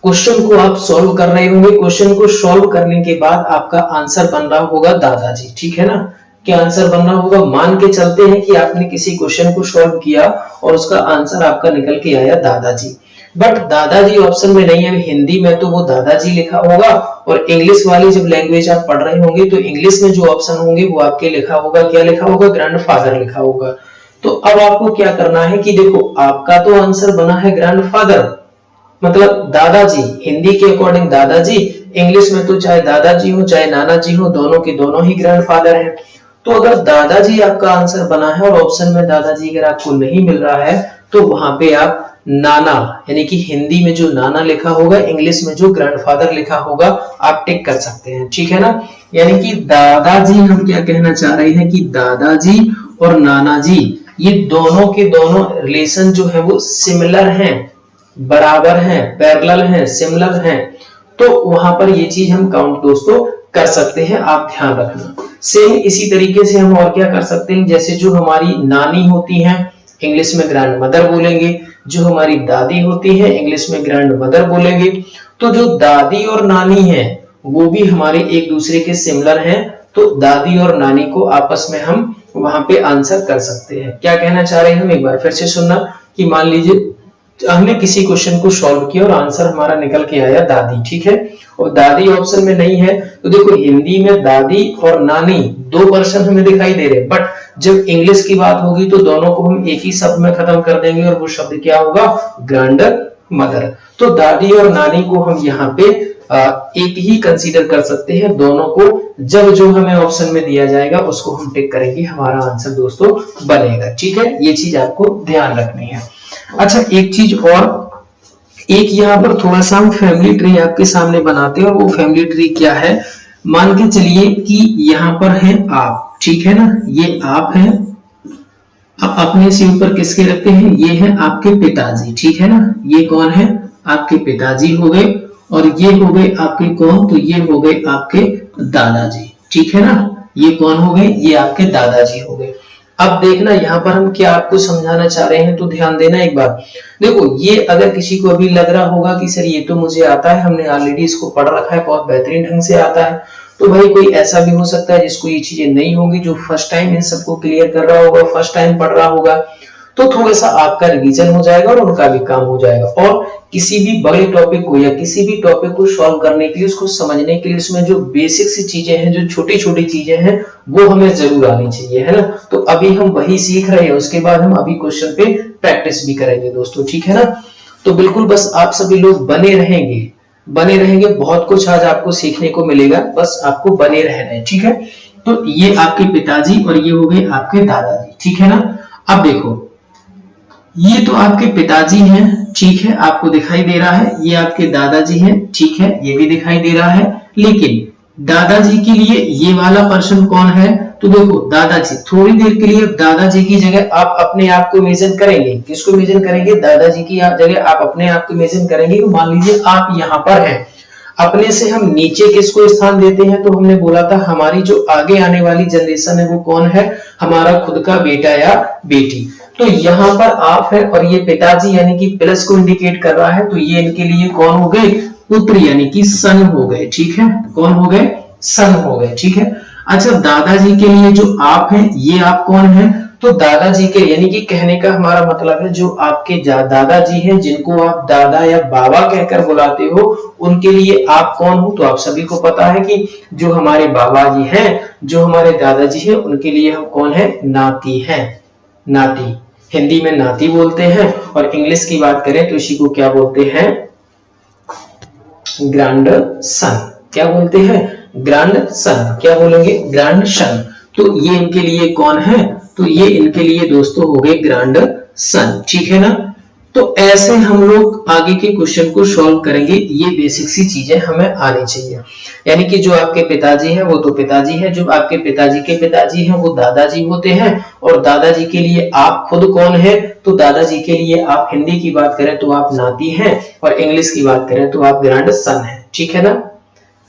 क्वेश्चन को आप सॉल्व कर रहे होंगे, क्वेश्चन को सॉल्व करने के बाद आपका आंसर बन रहा होगा दादाजी, ठीक है ना। क्या आंसर बनना होगा, मान के चलते हैं कि आपने किसी क्वेश्चन को सॉल्व किया और उसका आंसर आपका निकल के आया दादाजी, बट दादाजी ऑप्शन में नहीं है। हिंदी में तो वो दादाजी लिखा होगा और इंग्लिश वाली जब लैंग्वेज आप पढ़ रहे होंगे तो इंग्लिश में जो ऑप्शन होंगे वो आपके लिखा होगा, क्या लिखा होगा, ग्रैंडफादर लिखा होगा। तो अब आपको क्या करना है कि देखो आपका तो आंसर बना है ग्रैंडफादर, मतलब दादाजी, हिंदी के अकॉर्डिंग दादाजी, इंग्लिश में तो चाहे दादाजी हो चाहे नाना जी हो, दोनों के दोनों ही ग्रैंडफादर हैं। तो अगर दादाजी आपका आंसर बना है और ऑप्शन में दादाजी अगर आपको नहीं मिल रहा है तो वहां पे आप नाना, यानी कि हिंदी में जो नाना लिखा होगा, इंग्लिश में जो ग्रैंडफादर लिखा होगा, आप टिक कर सकते हैं, ठीक है ना। यानी कि दादाजी, हम क्या कहना चाह रहे हैं कि दादाजी और नाना जी ये दोनों के दोनों रिलेशन जो है वो सिमिलर हैं, बराबर हैं, पैरेलल हैं, सिमिलर हैं। तो वहां पर ये चीज हम काउंट दोस्तों कर सकते हैं, आप ध्यान रखना। सेम इसी तरीके से हम और क्या कर सकते हैं, जैसे जो हमारी नानी होती हैं इंग्लिश में ग्रैंड मदर बोलेंगे, जो हमारी दादी होती है इंग्लिश में ग्रैंड मदर बोलेंगे। तो जो दादी और नानी है वो भी हमारे एक दूसरे के सिमिलर हैं, तो दादी और नानी को आपस में हम वहां पे आंसर कर सकते हैं। क्या कहना चाह रहे हैं हम, एक बार फिर से सुनना कि मान लीजिए हमने किसी क्वेश्चन को सॉल्व किया और आंसर हमारा निकल के आया दादी, ठीक है, और दादी ऑप्शन में नहीं है। तो देखो हिंदी में दादी और नानी दो पर्सन हमें दिखाई दे रहे हैं, बट जब इंग्लिश की बात होगी तो दोनों को हम एक ही शब्द में खत्म कर देंगे और वो शब्द क्या होगा, ग्रैंड मदर। तो दादी और नानी को हम यहाँ पे एक ही कंसीडर कर सकते हैं, दोनों को जब जो हमें ऑप्शन में दिया जाएगा उसको हम टिक करेंगे, हमारा आंसर दोस्तों बनेगा, ठीक है। ये चीज आपको ध्यान रखनी है। अच्छा एक चीज और, एक यहाँ पर थोड़ा सा हम फैमिली ट्री आपके सामने बनाते हैं, और वो फैमिली ट्री क्या है, मान के चलिए कि यहाँ पर है आप, ठीक है ना, ये आप हैं। अब अपने से ऊपर किसके रखते हैं, ये है आपके पिताजी, ठीक है ना, ये कौन है, आपके पिताजी हो गए, और ये हो गए आपके कौन, तो ये हो गए आपके दादाजी, ठीक है ना, ये कौन हो गए, ये आपके दादाजी हो गए। अब देखना यहाँ पर हम क्या आपको समझाना चाह रहे हैं, तो ध्यान देना एक बार। देखो ये अगर किसी को अभी लग रहा होगा कि सर ये तो मुझे आता है, हमने ऑलरेडी इसको पढ़ रखा है, बहुत बेहतरीन ढंग से आता है, तो भाई कोई ऐसा भी हो सकता है जिसको ये चीजें नहीं होंगी, जो फर्स्ट टाइम इन सबको क्लियर कर रहा होगा, फर्स्ट टाइम पढ़ रहा होगा, तो थोड़ा सा आपका रिवीजन हो जाएगा और उनका भी काम हो जाएगा। और किसी भी बड़े टॉपिक को या किसी भी टॉपिक को सॉल्व करने के लिए, उसको समझने के लिए, उसमें जो बेसिक सी चीजें हैं, जो छोटी छोटी चीजें हैं, वो हमें जरूर आनी चाहिए, है ना। तो अभी हम वही सीख रहे हैं, उसके बाद हम अभी क्वेश्चन पे प्रैक्टिस भी करेंगे दोस्तों, ठीक है ना। तो बिल्कुल बस आप सभी लोग बने रहेंगे, बहुत कुछ आज आपको सीखने को मिलेगा, बस आपको बने रहना है, ठीक है। तो ये आपके पिताजी और ये हो गए आपके दादाजी, ठीक है ना। अब देखो ये तो आपके पिताजी हैं, ठीक है, आपको दिखाई दे रहा है। ये आपके दादाजी हैं, ठीक है, ये भी दिखाई दे रहा है। लेकिन दादाजी के लिए ये वाला पर्सन कौन है? तो देखो दादाजी, थोड़ी देर के लिए दादाजी की जगह आप अपने आप को इमेजिन करेंगे। किसको इमेजिन करेंगे? दादाजी की जगह आप अपने आप को इमेजिन करेंगे। तो मान लीजिए आप यहाँ पर हैं, अपने से हम नीचे किसको स्थान देते हैं? तो हमने बोला था हमारी जो आगे आने वाली जनरेशन है वो कौन है? हमारा खुद का बेटा या बेटी। तो यहाँ पर आप है और ये पिताजी यानी कि प्लस को इंडिकेट कर रहा है, तो ये इनके लिए कौन हो गए? पुत्र यानी कि सन हो गए, ठीक है। कौन हो गए? सन हो गए, ठीक है। अच्छा, दादाजी के लिए जो आप हैं, ये आप कौन है? तो दादाजी के यानी कि कहने का हमारा मतलब है जो आपके दादाजी हैं, जिनको आप दादा या बाबा कहकर बुलाते हो, उनके लिए आप कौन हो? तो आप सभी को पता है कि जो हमारे बाबा जी हैं, जो हमारे दादाजी हैं, उनके लिए हम कौन है? नाती हैं। नाती, हिंदी में नाती बोलते हैं, और इंग्लिश की बात करें तो इसी को क्या बोलते हैं? Grand son. क्या बोलते हैं? Grand son. क्या बोलेंगे? Grand son. तो ये इनके लिए कौन है? तो ये इनके लिए दोस्तों हो गए ग्रैंड सन, ठीक है ना। तो ऐसे हम लोग आगे के क्वेश्चन को सॉल्व करेंगे। ये बेसिक सी चीजें हमें आनी चाहिए। यानी कि जो आपके पिताजी हैं वो तो पिताजी हैं, जो आपके पिताजी के पिताजी हैं वो दादाजी होते हैं, और दादाजी के लिए आप खुद कौन है? तो दादाजी के लिए आप हिंदी की बात करें तो आप नाती हैं, और इंग्लिश की बात करें तो आप ग्रैंड सन है, ठीक है ना।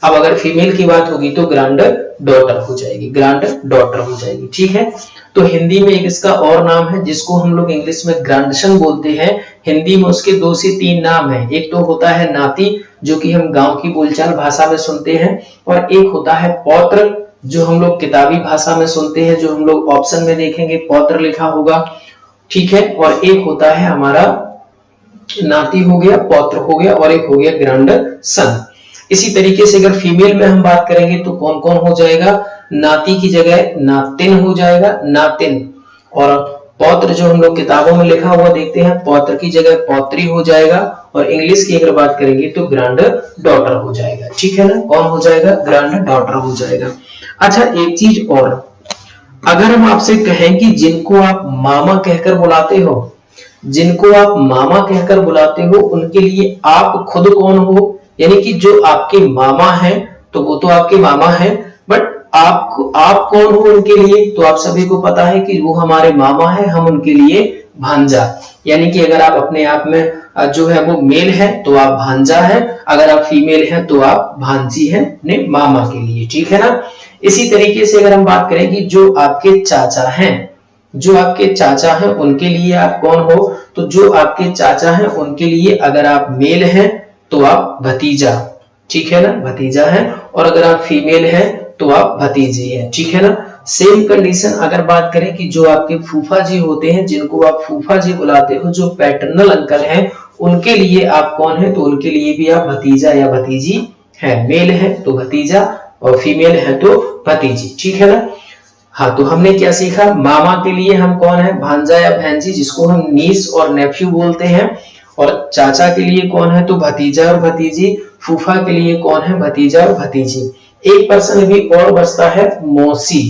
अब अगर फीमेल की बात होगी तो ग्रैंड डॉटर हो जाएगी, ग्रैंड डॉटर हो जाएगी, ठीक है। तो हिंदी में एक इसका और नाम है जिसको हम लोग इंग्लिश में ग्रैंडसन बोलते हैं। हिंदी में उसके 2 से 3 नाम है। एक तो होता है नाती, जो कि हम गांव की बोलचाल भाषा में सुनते हैं, और एक होता है पौत्र, जो हम लोग किताबी भाषा में सुनते हैं, जो हम लोग ऑप्शन में देखेंगे पौत्र लिखा होगा, ठीक है। और एक होता है हमारा नाती हो गया, पौत्र हो गया, और एक हो गया ग्रैंडसन। इसी तरीके से अगर फीमेल में हम बात करेंगे तो कौन कौन हो जाएगा? नाती की जगह नातिन हो जाएगा, नातिन। और पौत्र जो हम लोग किताबों में लिखा हुआ देखते हैं, पौत्र की जगह पौत्री हो जाएगा, और इंग्लिश की अगर बात करेंगे तो ग्रैंड डॉटर हो जाएगा, ठीक है ना। कौन हो जाएगा? ग्रैंड डॉटर हो जाएगा। अच्छा, एक चीज और, अगर हम आपसे कहें कि जिनको आप मामा कहकर बुलाते हो, जिनको आप मामा कहकर बुलाते हो, उनके लिए आप खुद कौन हो? यानी कि जो आपके मामा हैं तो वो तो आपके मामा हैं, बट आप कौन हो उनके लिए? तो आप सभी को पता है कि वो हमारे मामा है, हम उनके लिए भांजा। यानी कि अगर आप अपने आप में जो है वो मेल है तो आप भांजा है, अगर आप फीमेल हैं तो आप भांजी हैं अपने मामा के लिए, ठीक है ना। इसी तरीके से अगर हम बात करें कि जो आपके चाचा हैं, जो आपके चाचा हैं उनके लिए आप कौन हो? तो जो आपके चाचा हैं उनके लिए अगर आप मेल हैं तो आप भतीजा, ठीक है ना, भतीजा है, और अगर आप फीमेल हैं तो आप भतीजी हैं, ठीक है ना। सेम कंडीशन अगर बात करें कि जो आपके फूफा जी होते हैं, जिनको आप फूफा जी बुलाते हो, जो पैटर्नल अंकल हैं, उनके लिए आप कौन है? तो उनके लिए भी आप भतीजा या भतीजी है। मेल है तो भतीजा, और फीमेल है तो भतीजी, ठीक है ना। हाँ, तो हमने क्या सीखा? मामा के लिए हम कौन है? भांजा या भांजी, जिसको हम नीस और नेफ्यू बोलते हैं। और चाचा के लिए कौन है? तो भतीजा और भतीजी। फूफा के लिए कौन है? भतीजा और भतीजी। एक पर्सन भी और बचता है, मौसी।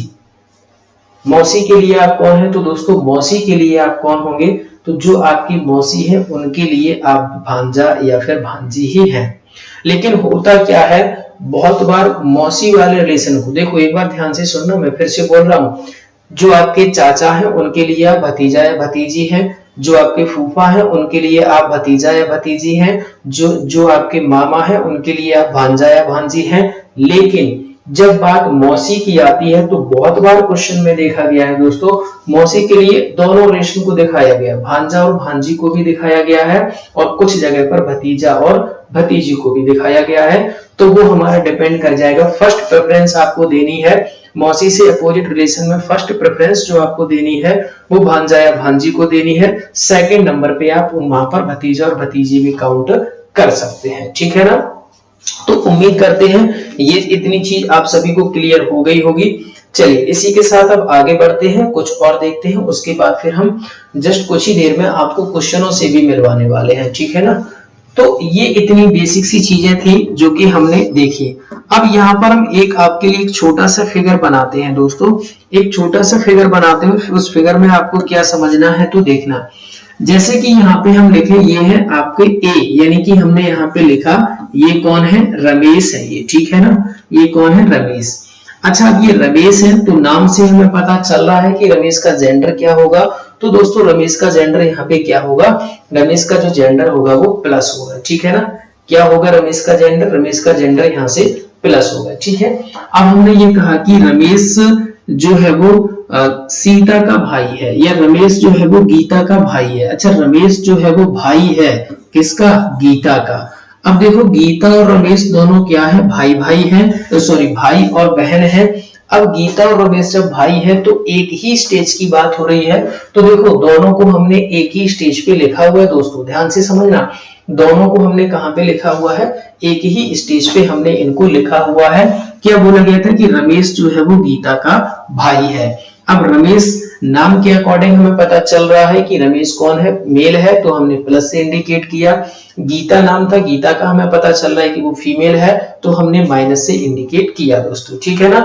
मौसी के लिए आप कौन है? तो दोस्तों मौसी के लिए आप कौन होंगे? तो जो आपकी मौसी है उनके लिए आप भांजा या फिर भांजी ही हैं। लेकिन होता क्या है, बहुत बार मौसी वाले रिलेशन को देखो, एक बार ध्यान से सुनना, मैं फिर से बोल रहा हूँ। जो आपके चाचा हैं उनके लिए आप भतीजा या भतीजी हैं, जो आपके फूफा हैं उनके लिए आप भतीजा या भतीजी हैं, जो आपके मामा हैं उनके लिए आप भांजा या भांजी हैं। लेकिन जब बात मौसी की आती है तो बहुत बार क्वेश्चन में देखा गया है दोस्तों, मौसी के लिए दोनों रिलेशन को दिखाया गया, भांजा और भांजी को भी दिखाया गया है, और कुछ जगह पर भतीजा और भतीजी को भी दिखाया गया है। तो वो हमारा डिपेंड कर जाएगा। फर्स्ट प्रेफरेंस आपको देनी है मौसी से अपोजिट रिलेशन में, फर्स्ट प्रेफरेंस जो आपको देनी है वो भांजा या भांजी को देनी है। सेकंड नंबर पे आप वहां पर भतीजा और भतीजी भी काउंट कर सकते हैं, ठीक है ना। तो उम्मीद करते हैं ये इतनी चीज आप सभी को क्लियर हो गई होगी। चलिए इसी के साथ अब आगे बढ़ते हैं, कुछ और देखते हैं, उसके बाद फिर हम जस्ट कुछ ही देर में आपको क्वेश्चनों से भी मिलवाने वाले हैं, ठीक है ना। तो ये इतनी बेसिक सी चीजें थी जो कि हमने देखी। अब यहाँ पर हम एक आपके लिए एक छोटा सा फिगर बनाते हैं दोस्तों, एक छोटा सा फिगर बनाते हैं। उस फिगर में आपको क्या समझना है तो देखना। जैसे कि यहाँ पे हम लिखे ये है आपके ए, यानी कि हमने यहाँ पे लिखा ये कौन है, रमेश है ये, ठीक है ना, ये कौन है, रमेश। अच्छा अब ये रमेश है तो नाम से हमें पता चल रहा है कि रमेश का जेंडर क्या होगा। तो दोस्तों रमेश का जेंडर यहाँ पे क्या होगा, रमेश का जो जेंडर होगा वो प्लस होगा, ठीक है ना। क्या होगा रमेश का जेंडर, रमेश का जेंडर यहाँ से प्लस होगा, ठीक है। अब हमने ये कहा कि रमेश जो है वो सीता का भाई है, या रमेश जो है वो गीता का भाई है। अच्छा रमेश जो है वो भाई है किसका, गीता का। अब देखो गीता और रमेश दोनों क्या है, भाई भाई हैं, सॉरी भाई और बहन है। अब गीता और रमेश जब भाई है तो एक ही स्टेज की बात हो रही है, तो देखो दोनों को हमने एक ही स्टेज पे लिखा हुआ है। दोस्तों ध्यान से समझना, दोनों को हमने कहां पे लिखा हुआ है, एक ही स्टेज पे हमने इनको लिखा हुआ है। क्या बोला गया था कि रमेश जो है वो गीता का भाई है। अब रमेश नाम के अकॉर्डिंग हमें पता चल रहा है कि रमेश कौन है, मेल है, तो हमने प्लस से इंडिकेट किया। गीता नाम था, गीता का हमें पता चल रहा है कि वो फीमेल है, तो हमने माइनस से इंडिकेट किया दोस्तों, ठीक है ना।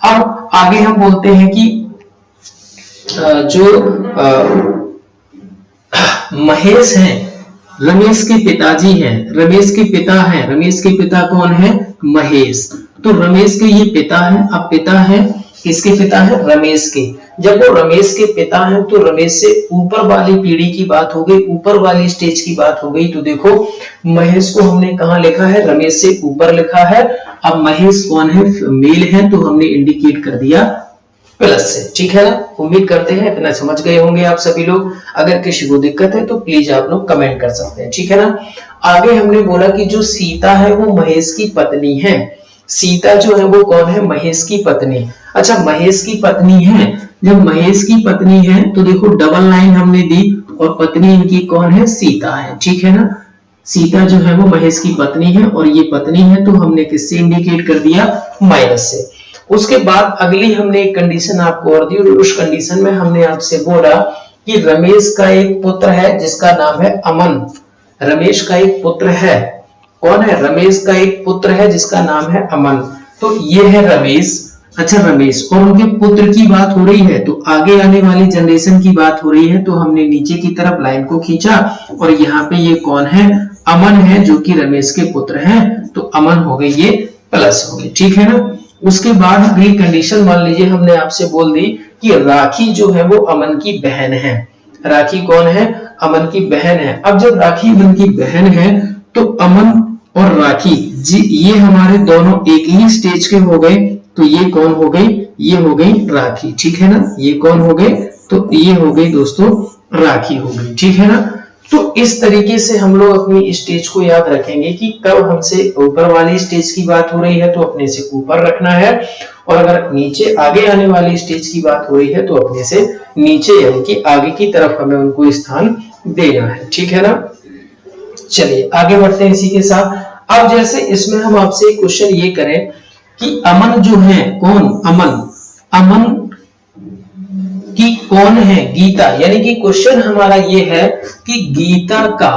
अब आगे हम बोलते हैं कि जो महेश हैं, रमेश के पिताजी हैं, रमेश के पिता हैं, रमेश के पिता कौन है, महेश। तो रमेश के ये पिता है, अब पिता है किसके पिता है, रमेश के। जब वो रमेश के पिता हैं तो रमेश से ऊपर वाली पीढ़ी की बात हो गई, ऊपर वाली स्टेज की बात हो गई। तो देखो महेश को हमने कहा लिखा है, रमेश से ऊपर लिखा है। अब महेश कौन है, मेल है, तो हमने इंडिकेट कर दिया प्लस से, ठीक है ना। उम्मीद करते हैं इतना समझ गए होंगे आप सभी लोग। अगर किसी को दिक्कत है तो प्लीज आप लोग कमेंट कर सकते हैं, ठीक है ना। आगे हमने बोला कि जो सीता है वो महेश की पत्नी है। सीता जो है वो कौन है, महेश की पत्नी। अच्छा महेश की पत्नी है, जब महेश की पत्नी है तो देखो डबल लाइन हमने दी और पत्नी इनकी कौन है, सीता है, ठीक है ना। सीता जो है वो महेश की पत्नी है और ये पत्नी है, तो हमने किससे इंडिकेट कर दिया, माइनस से। उसके बाद अगली हमने एक कंडीशन आपको और दी, और उस कंडीशन में हमने आपसे बोला कि रमेश का एक पुत्र है जिसका नाम है अमन। रमेश का एक पुत्र है, कौन है, रमेश का एक पुत्र है जिसका नाम है अमन। तो ये है रमेश। अच्छा रमेश और उनके पुत्र की बात हो रही है, तो आगे आने वाली जनरेशन की बात हो रही है, तो हमने नीचे की तरफ लाइन को खींचा और यहाँ पे ये कौन है, अमन है, जो कि रमेश के पुत्र हैं, तो अमन हो गए, ये प्लस हो गए, ठीक है ना। उसके बाद अगली कंडीशन मान लीजिए हमने आपसे बोल दी कि राखी जो है वो अमन की बहन है। राखी कौन है, अमन की बहन है। अब जब राखी अमन की बहन है तो अमन और राखी जी ये हमारे दोनों एक ही स्टेज के हो गए, तो ये कौन हो गई, ये हो गई राखी, ठीक है ना। ये कौन हो गए, तो ये हो गई दोस्तों राखी हो गई, ठीक है ना। तो इस तरीके से हम लोग अपनी स्टेज को याद रखेंगे कि कब हमसे ऊपर वाली स्टेज की बात हो रही है तो अपने से ऊपर रखना है, और अगर नीचे आगे आने वाली स्टेज की बात हो रही है तो अपने से नीचे यानी कि आगे की तरफ हमें उनको स्थान देना है, ठीक है ना। चलिए आगे बढ़ते हैं इसी के साथ। अब जैसे इसमें हम आपसे एक क्वेश्चन ये करें कि अमन जो है, कौन, अमन, अमन की कौन है, गीता। यानी कि क्वेश्चन हमारा ये है कि गीता का,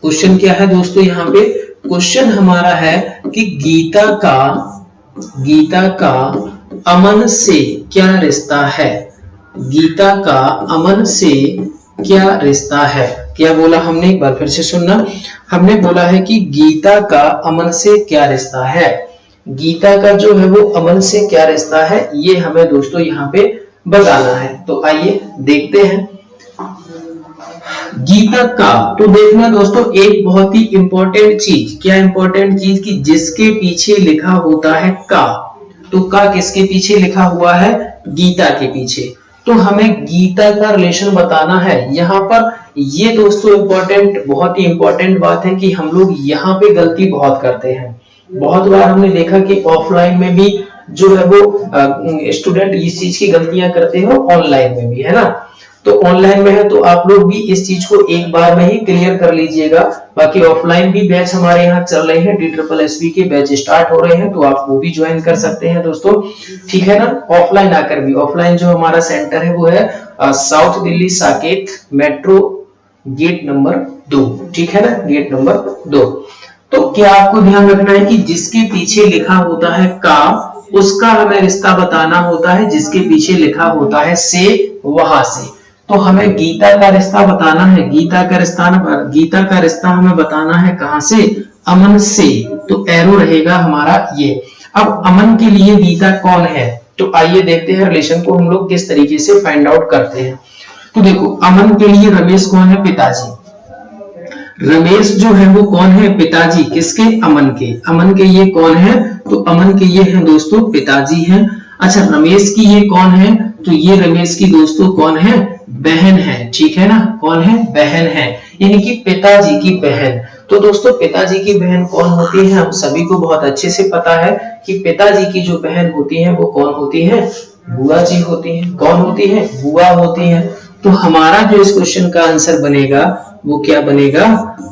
क्वेश्चन क्या है दोस्तों, यहाँ पे क्वेश्चन हमारा है कि गीता का अमन से क्या रिश्ता है। गीता का अमन से क्या रिश्ता है। क्या बोला हमने, एक बार फिर से सुनना। हमने बोला है कि गीता का अमन से क्या रिश्ता है। गीता का जो है वो अमन से क्या रिश्ता है, ये हमें दोस्तों यहाँ पे बताना है। तो आइए देखते हैं गीता का। तो देखना दोस्तों एक बहुत ही इंपॉर्टेंट चीज, क्या इंपॉर्टेंट चीज, कि जिसके पीछे लिखा होता है का, तो का किसके पीछे लिखा हुआ है, गीता के पीछे। तो हमें गीता का रिलेशन बताना है। यहाँ पर ये दोस्तों इंपॉर्टेंट, बहुत ही इंपॉर्टेंट बात है कि हम लोग यहाँ पे गलती बहुत करते हैं। बहुत बार हमने देखा कि ऑफलाइन में भी जो है वो स्टूडेंट इस चीज की गलतियां करते हैं, ऑनलाइन में भी, है ना। तो ऑनलाइन में है तो आप लोग भी इस चीज को एक बार में ही क्लियर कर लीजिएगा। बाकी ऑफलाइन भी बैच हमारे यहाँ चल रहे हैं, DSSB के बैच स्टार्ट हो रहे हैं, तो आप वो भी ज्वाइन कर सकते हैं दोस्तों, ठीक है ना। ऑफलाइन आकर भी, ऑफलाइन जो हमारा सेंटर है वो है South Delhi Saket metro gate number 2, ठीक है ना, गेट नंबर 2। तो क्या आपको ध्यान रखना है कि जिसके पीछे लिखा होता है का, उसका हमें रिश्ता बताना होता है जिसके पीछे लिखा होता है से, वहां से। तो हमें गीता का रिश्ता बताना है, गीता का रिश्ता हमें बताना है कहां से, अमन से। तो एरो रहेगा हमारा ये। अब अमन के लिए गीता कौन है, तो आइए देखते हैं रिलेशन को हम लोग किस तरीके से फाइंड आउट करते हैं। तो देखो अमन के लिए रमेश कौन है, पिताजी। रमेश जो है वो कौन है, पिताजी किसके, अमन के। अमन के ये कौन है, तो अमन के ये है दोस्तों पिताजी हैं। अच्छा रमेश की ये कौन है, तो ये रमेश की दोस्तों कौन है, बहन है, ठीक है ना, कौन है, बहन है, यानी कि पिताजी की बहन। तो दोस्तों पिताजी की बहन कौन होती है, हम सभी को बहुत अच्छे से पता है कि पिताजी की जो बहन होती है वो कौन होती है, बुआ जी होती है। कौन होती है, बुआ होती है। तो हमारा जो इस क्वेश्चन का आंसर बनेगा वो क्या बनेगा,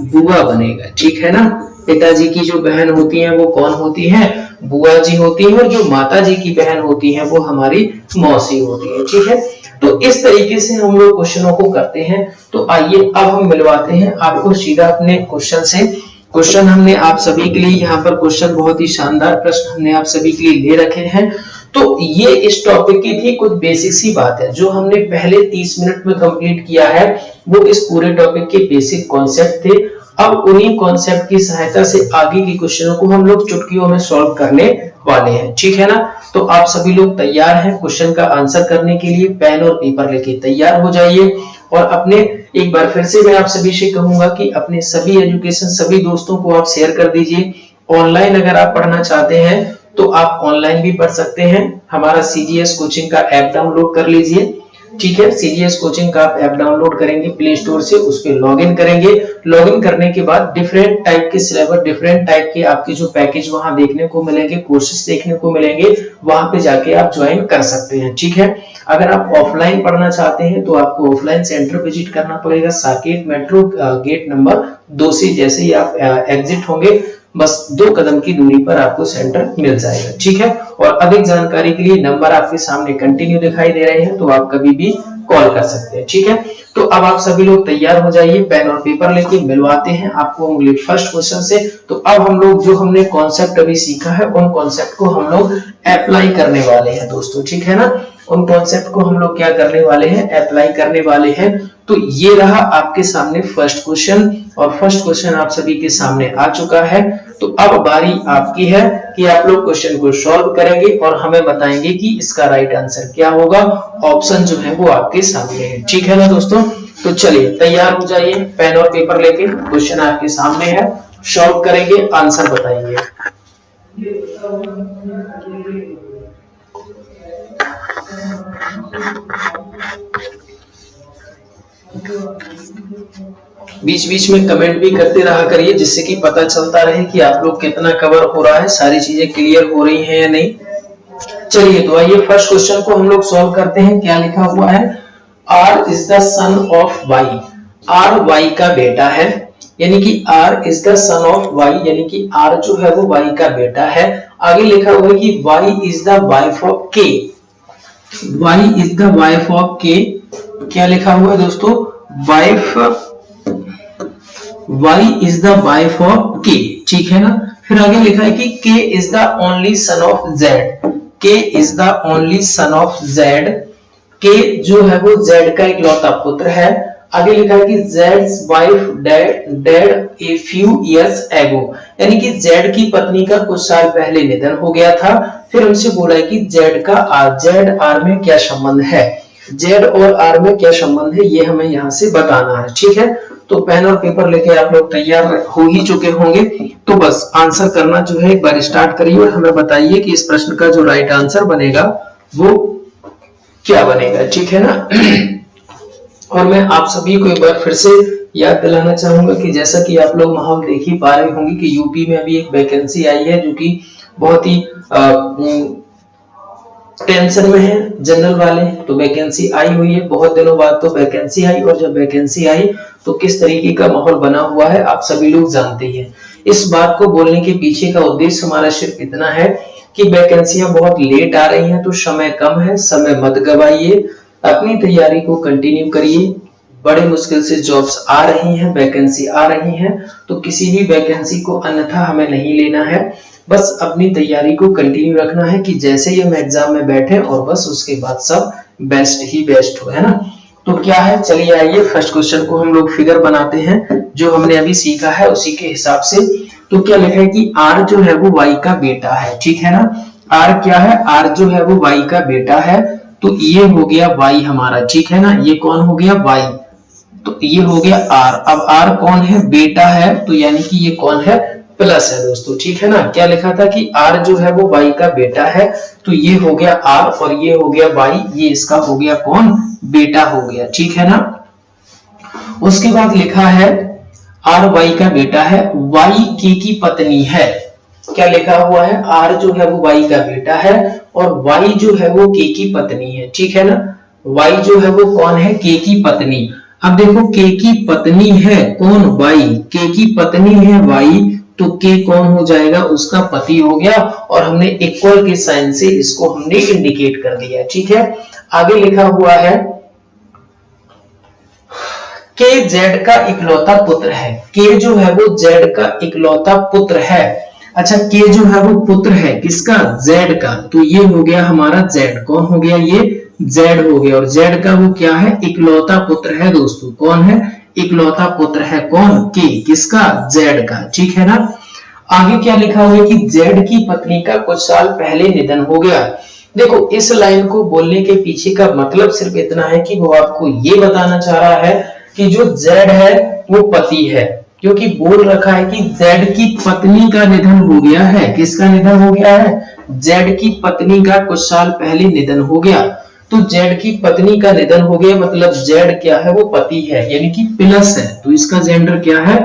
बुआ बनेगा, ठीक है ना। पिताजी की जो बहन होती है वो कौन होती है, बुआ जी होती है, और जो माता जी की बहन होती है वो हमारी मौसी होती है, ठीक है। तो इस तरीके से हम लोग क्वेश्चनों को करते हैं। तो आइए अब हम मिलवाते हैं आपको सीधा अपने क्वेश्चन से। क्वेश्चन हमने आप सभी के लिए यहाँ पर क्वेश्चन बहुत ही शानदार प्रश्न हमने आप सभी के लिए ले रखे हैं। तो ये इस टॉपिक की थी कुछ बेसिक सी बात है जो हमने पहले 30 मिनट में कंप्लीट किया है, वो इस पूरे टॉपिक के बेसिक कॉन्सेप्ट थे। अब उन्हीं कॉन्सेप्ट की सहायता से आगे के क्वेश्चनों को हम लोग चुटकियों में सॉल्व करने वाले हैं, ठीक है ना। तो आप सभी लोग तैयार हैं क्वेश्चन का आंसर करने के लिए, पेन और पेपर लेके तैयार हो जाइए। और अपने एक बार फिर से मैं आप सभी से कहूंगा कि अपने सभी एजुकेशन सभी दोस्तों को आप शेयर कर दीजिए। ऑनलाइन अगर आप पढ़ना चाहते हैं तो आप ऑनलाइन भी पढ़ सकते हैं। हमारा सीजीएस कोचिंग का ऐप डाउनलोड कर लीजिए, ठीक है। सीजीएस कोचिंग का आप ऐप डाउनलोड करेंगे प्ले स्टोर से, उस पर लॉग इन करेंगे। लॉग इन करने के बाद डिफरेंट टाइप के सिलेबस, डिफरेंट टाइप के आपके जो पैकेज वहां देखने को मिलेंगे, कोर्सेज देखने को मिलेंगे, वहां पे जाके आप ज्वाइन कर सकते हैं, ठीक है। अगर आप ऑफलाइन पढ़ना चाहते हैं तो आपको ऑफलाइन सेंटर विजिट करना पड़ेगा, साकेत मेट्रो गेट नंबर 2 से जैसे ही आप एग्जिट होंगे बस 2 कदम की दूरी पर आपको सेंटर मिल जाएगा, ठीक है। और अधिक जानकारी के लिए नंबर आपके सामने कंटिन्यू दिखाई दे रहे हैं, तो आप कभी भी कॉल कर सकते हैं, ठीक है। तो अब आप सभी लोग तैयार हो जाइए, पेन और पेपर लेके मिलवाते हैं आपको उंगली फर्स्ट क्वेश्चन से। तो अब हम लोग जो हमने कॉन्सेप्ट अभी सीखा है उन कॉन्सेप्ट को हम लोग अप्लाई करने वाले हैं दोस्तों, ठीक है ना। उन कॉन्सेप्ट को हम लोग क्या करने वाले हैं, अप्लाई करने वाले हैं। तो ये रहा आपके सामने फर्स्ट क्वेश्चन, और फर्स्ट क्वेश्चन आप सभी के सामने आ चुका है। तो अब बारी आपकी है कि आप लोग क्वेश्चन को सॉल्व करेंगे और हमें बताएंगे कि इसका राइट आंसर क्या होगा। ऑप्शन जो है वो आपके सामने है, ठीक है ना दोस्तों। तो चलिए तैयार हो जाइए, पेन और पेपर लेके, क्वेश्चन आपके सामने है, सॉल्व करेंगे, आंसर बताएंगे। बीच बीच में कमेंट भी करते रहा करिए जिससे कि पता चलता रहे कि आप लोग कितना कवर हो रहा है, सारी चीजें क्लियर हो रही हैं या नहीं। चलिए तो आइए फर्स्ट क्वेश्चन को हम लोग सॉल्व करते हैं। क्या लिखा हुआ है, R is the son of Y। R Y का बेटा है, यानी कि R is the son of Y, यानी कि R जो है वो Y का बेटा है। आगे लिखा हुआ है कि Y is the wife of K। Y is the wife of K। क्या लिखा हुआ है दोस्तों, wife, Y is the wife of K, ठीक है ना। फिर आगे लिखा है कि K is the only son of Z। K is the only son of Z। K जो है वो Z का इकलौता पुत्र है। आगे लिखा है कि Z's wife died a few years ago, यानी कि Z की पत्नी का कुछ साल पहले निधन हो गया था। फिर हमसे बोला है कि Z R में क्या संबंध है, Z और R में क्या संबंध है, ये हमें यहाँ से बताना है, ठीक है। तो पेन और पेपर लेके आप लोग तैयार हो ही चुके होंगे, तो बस आंसर करना जो है एक बार स्टार्ट करिए और हमें बताइए कि इस प्रश्न का जो राइट आंसर बनेगा वो क्या बनेगा, ठीक है ना। और मैं आप सभी को एक बार फिर से याद दिलाना चाहूंगा कि जैसा कि आप लोग माहौल देख ही पा रहे होंगे कि यूपी में अभी एक वैकेंसी आई है जो कि बहुत ही टेंशन में है जनरल वाले। तो वैकेंसी आई हुई है, बहुत दिनों बाद तो वैकेंसी आई, और जब वैकेंसी आई तो किस तरीके का माहौल बना हुआ है आप सभी लोग जानते हैं। इस बात को बोलने के पीछे का उद्देश्य हमारा सिर्फ इतना है कि वैकेंसियां बहुत लेट आ रही हैं, तो समय कम है, समय मत गवाइए, अपनी तैयारी को कंटिन्यू करिए। बड़े मुश्किल से जॉब्स आ रही हैं, वैकेंसी आ रही हैं, तो किसी भी वैकेंसी को अन्यथा हमें नहीं लेना है, बस अपनी तैयारी को कंटिन्यू रखना है कि जैसे ही हम एग्जाम में बैठे और बस उसके बाद सब बेस्ट ही बेस्ट हो, है ना। तो क्या है, चलिए आइए फर्स्ट क्वेश्चन को हम लोग फिगर बनाते हैं जो हमने अभी सीखा है उसी के हिसाब से। तो क्या लिखा है कि r जो है वो y का बेटा है, ठीक है ना। r क्या है, r जो है वो y का बेटा है, तो ये हो गया y हमारा, ठीक है ना। ये कौन हो गया, y, तो ये हो गया r। अब r कौन है, बेटा है, तो यानी कि ये कौन है, प्लस है दोस्तों, ठीक है ना। क्या लिखा था कि r जो है वो y का बेटा है, तो ये हो गया r और ये हो गया y, ये इसका हो गया कौन, बेटा हो गया, ठीक है ना। उसके बाद लिखा है r y का बेटा है, y k की पत्नी है। क्या लिखा हुआ है, r जो है वो y का बेटा है और y जो है वो k की पत्नी है, ठीक है ना। y जो है वो कौन है, k की पत्नी। अब देखो k की पत्नी है कौन, y, k की पत्नी है y, तो k कौन हो जाएगा, उसका पति हो गया और हमने इक्वल के साइन से इसको हमने इंडिकेट कर दिया, ठीक है। आगे लिखा हुआ है k z का इकलौता पुत्र है, k जो है वो z का इकलौता पुत्र है। अच्छा, k जो है वो पुत्र है किसका, z का, तो ये हो गया हमारा z, कौन हो गया, ये z हो गया, और z का वो क्या है, इकलौता पुत्र है दोस्तों, कौन है, इकलौता पुत्र है कौन, k, किसका, z का, ठीक है ना। आगे क्या लिखा हुआ है कि z की पत्नी का कुछ साल पहले निधन हो गया। देखो इस लाइन को बोलने के पीछे का मतलब सिर्फ इतना है कि वो आपको ये बताना चाह रहा है कि जो z है वो पति है, क्योंकि बोल रखा है कि z की पत्नी का निधन हो गया है। किसका निधन हो गया है, z की पत्नी का कुछ साल पहले निधन हो गया। तो z की पत्नी का निधन हो गया मतलब z क्या है, वो पति है, यानी कि प्लस है, तो इसका जेंडर क्या है,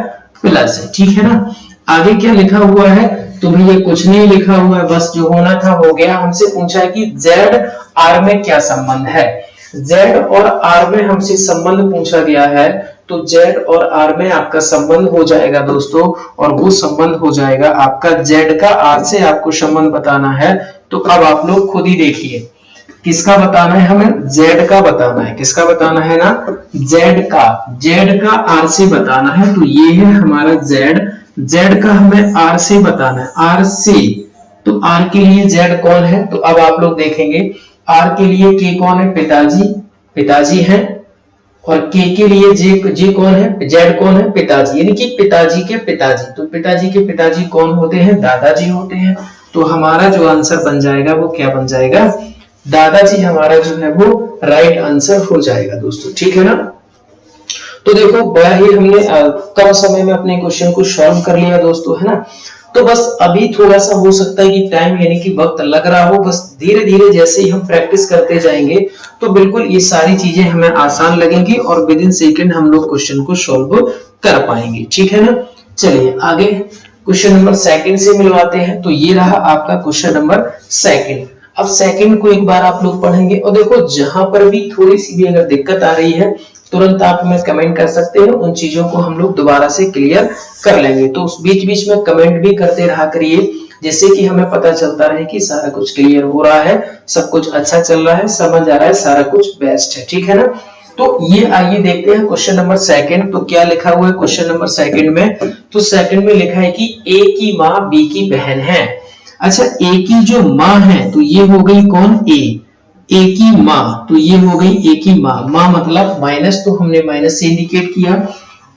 प्लस है, ठीक है ना। आगे क्या लिखा हुआ है, तो भैया कुछ नहीं लिखा हुआ है, बस जो होना था हो गया। हमसे पूछा है कि z r में क्या संबंध है, z और r में हमसे संबंध पूछा गया है, तो z और r में आपका संबंध हो जाएगा दोस्तों, और वो संबंध हो जाएगा आपका z का, r से आपको संबंध बताना है। तो अब आप लोग खुद ही देखिए, किसका बताना है हमें, z का बताना है, किसका बताना है ना, z का r से बताना है। तो ये है हमारा z का हमें r से बताना है, r से, तो r के लिए z कौन है, तो अब आप लोग देखेंगे r के लिए k कौन है, पिताजी है, और k के लिए j कौन है, z कौन है, पिताजी, यानी कि पिताजी के पिताजी। तो पिताजी के पिताजी कौन होते हैं, दादाजी होते हैं। तो हमारा जो आंसर बन जाएगा वो क्या बन जाएगा, दादाजी हमारा जो है वो राइट आंसर हो जाएगा दोस्तों, ठीक है ना। तो देखो बड़ा ही हमने कम समय में अपने क्वेश्चन को सॉल्व कर लिया दोस्तों, है ना। तो बस अभी थोड़ा सा हो सकता है कि टाइम यानी कि वक्त लग रहा हो, बस धीरे धीरे जैसे ही हम प्रैक्टिस करते जाएंगे तो बिल्कुल ये सारी चीजें हमें आसान लगेंगी और विद इन सेकंड हम लोग क्वेश्चन को सॉल्व कर पाएंगे, ठीक है ना। चलिए आगे क्वेश्चन नंबर सेकंड से मिलवाते हैं। तो ये रहा आपका क्वेश्चन नंबर सेकंड। अब सेकंड को एक बार आप लोग पढ़ेंगे और देखो जहां पर भी थोड़ी सी भी अगर दिक्कत आ रही है तुरंत आप हमें कमेंट कर सकते हैं, उन चीजों को हम लोग दोबारा से क्लियर कर लेंगे। तो उस बीच बीच में कमेंट भी करते रहा करिए, जिससे कि हमें पता चलता रहे कि सारा कुछ क्लियर हो रहा है, सब कुछ अच्छा चल रहा है, समझ आ रहा है, सारा कुछ बेस्ट है, ठीक है ना। तो ये आइए देखते हैं क्वेश्चन नंबर सेकंड। तो क्या लिखा हुआ है क्वेश्चन नंबर सेकंड में, तो सेकंड में लिखा है कि ए की माँ बी की बहन है। अच्छा, ए की जो माँ है तो ये हो गई कौन, ए की माँ, तो ये हो गई ए की माँ, माँ मतलब माइनस, तो हमने माइनस से इंडिकेट किया।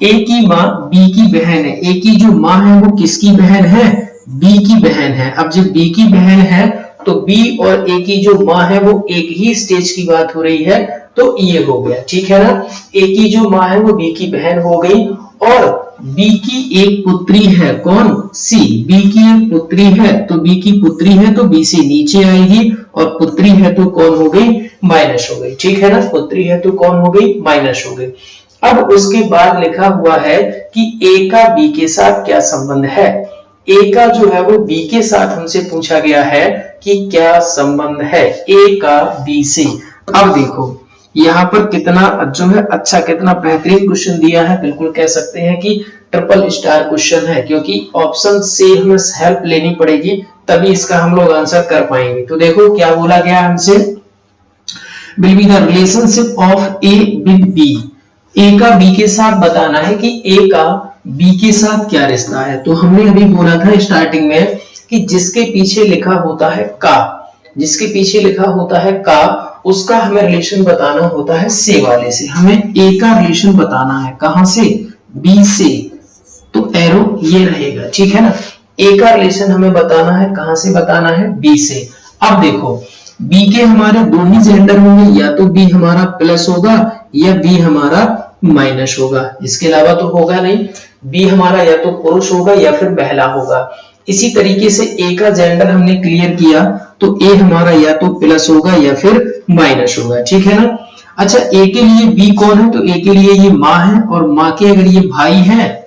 ए की माँ बी की बहन है, ए की जो माँ है वो किसकी बहन है, बी की बहन है। अब जब बी की बहन है तो बी और ए की जो माँ है वो एक ही स्टेज की बात हो रही है, तो ये हो गया, ठीक है ना। ए की जो माँ है वो बी की बहन हो गई और बी की एक पुत्री है कौन, सी, बी की एक पुत्री है, तो बी की पुत्री है तो बी से नीचे आएगी और पुत्री है तो कौन हो गई, माइनस हो गई, ठीक है ना। पुत्री है तो कौन हो गई, माइनस हो गई। अब उसके बाद लिखा हुआ है कि ए का बी के साथ क्या संबंध है। ए का जो है वो बी के साथ हमसे पूछा गया है कि क्या संबंध है ए का बी से। अब देखो यहाँ पर कितना जो है अच्छा, कितना बेहतरीन क्वेश्चन दिया है, बिल्कुल कह सकते हैं कि ट्रिपल स्टार क्वेश्चन है, क्योंकि ऑप्शन से हमें हेल्प लेनी पड़ेगी तभी इसका हम लोग आंसर कर पाएंगे। तो देखो क्या बोला गया हमसे, will be the relationship of A with B. A का बी के साथ बताना है कि ए का बी के साथ क्या रिश्ता है। तो हमने अभी बोला था स्टार्टिंग में कि जिसके पीछे लिखा होता है का, जिसके पीछे लिखा होता है का उसका हमें रिलेशन बताना होता है से वाले से। हमें ए का रिलेशन बताना है, कहां से? बी से, तो एरो ये रहेगा, ठीक है ना। ए का रिलेशन हमें बताना है, कहां से बताना है? बी से। अब देखो बी के हमारे दो ही जेंडर होंगे, या तो बी हमारा प्लस होगा या बी हमारा माइनस होगा, इसके अलावा तो होगा नहीं। बी हमारा या तो पुरुष होगा या फिर महिला होगा। इसी तरीके से ए का जेंडर हमने क्लियर किया, तो ए हमारा या तो प्लस होगा या फिर माइनस होगा, ठीक है ना। अच्छा, ए के लिए बी कौन है? तो ए के लिए ये माँ है, और माँ के अगर ये भाई है,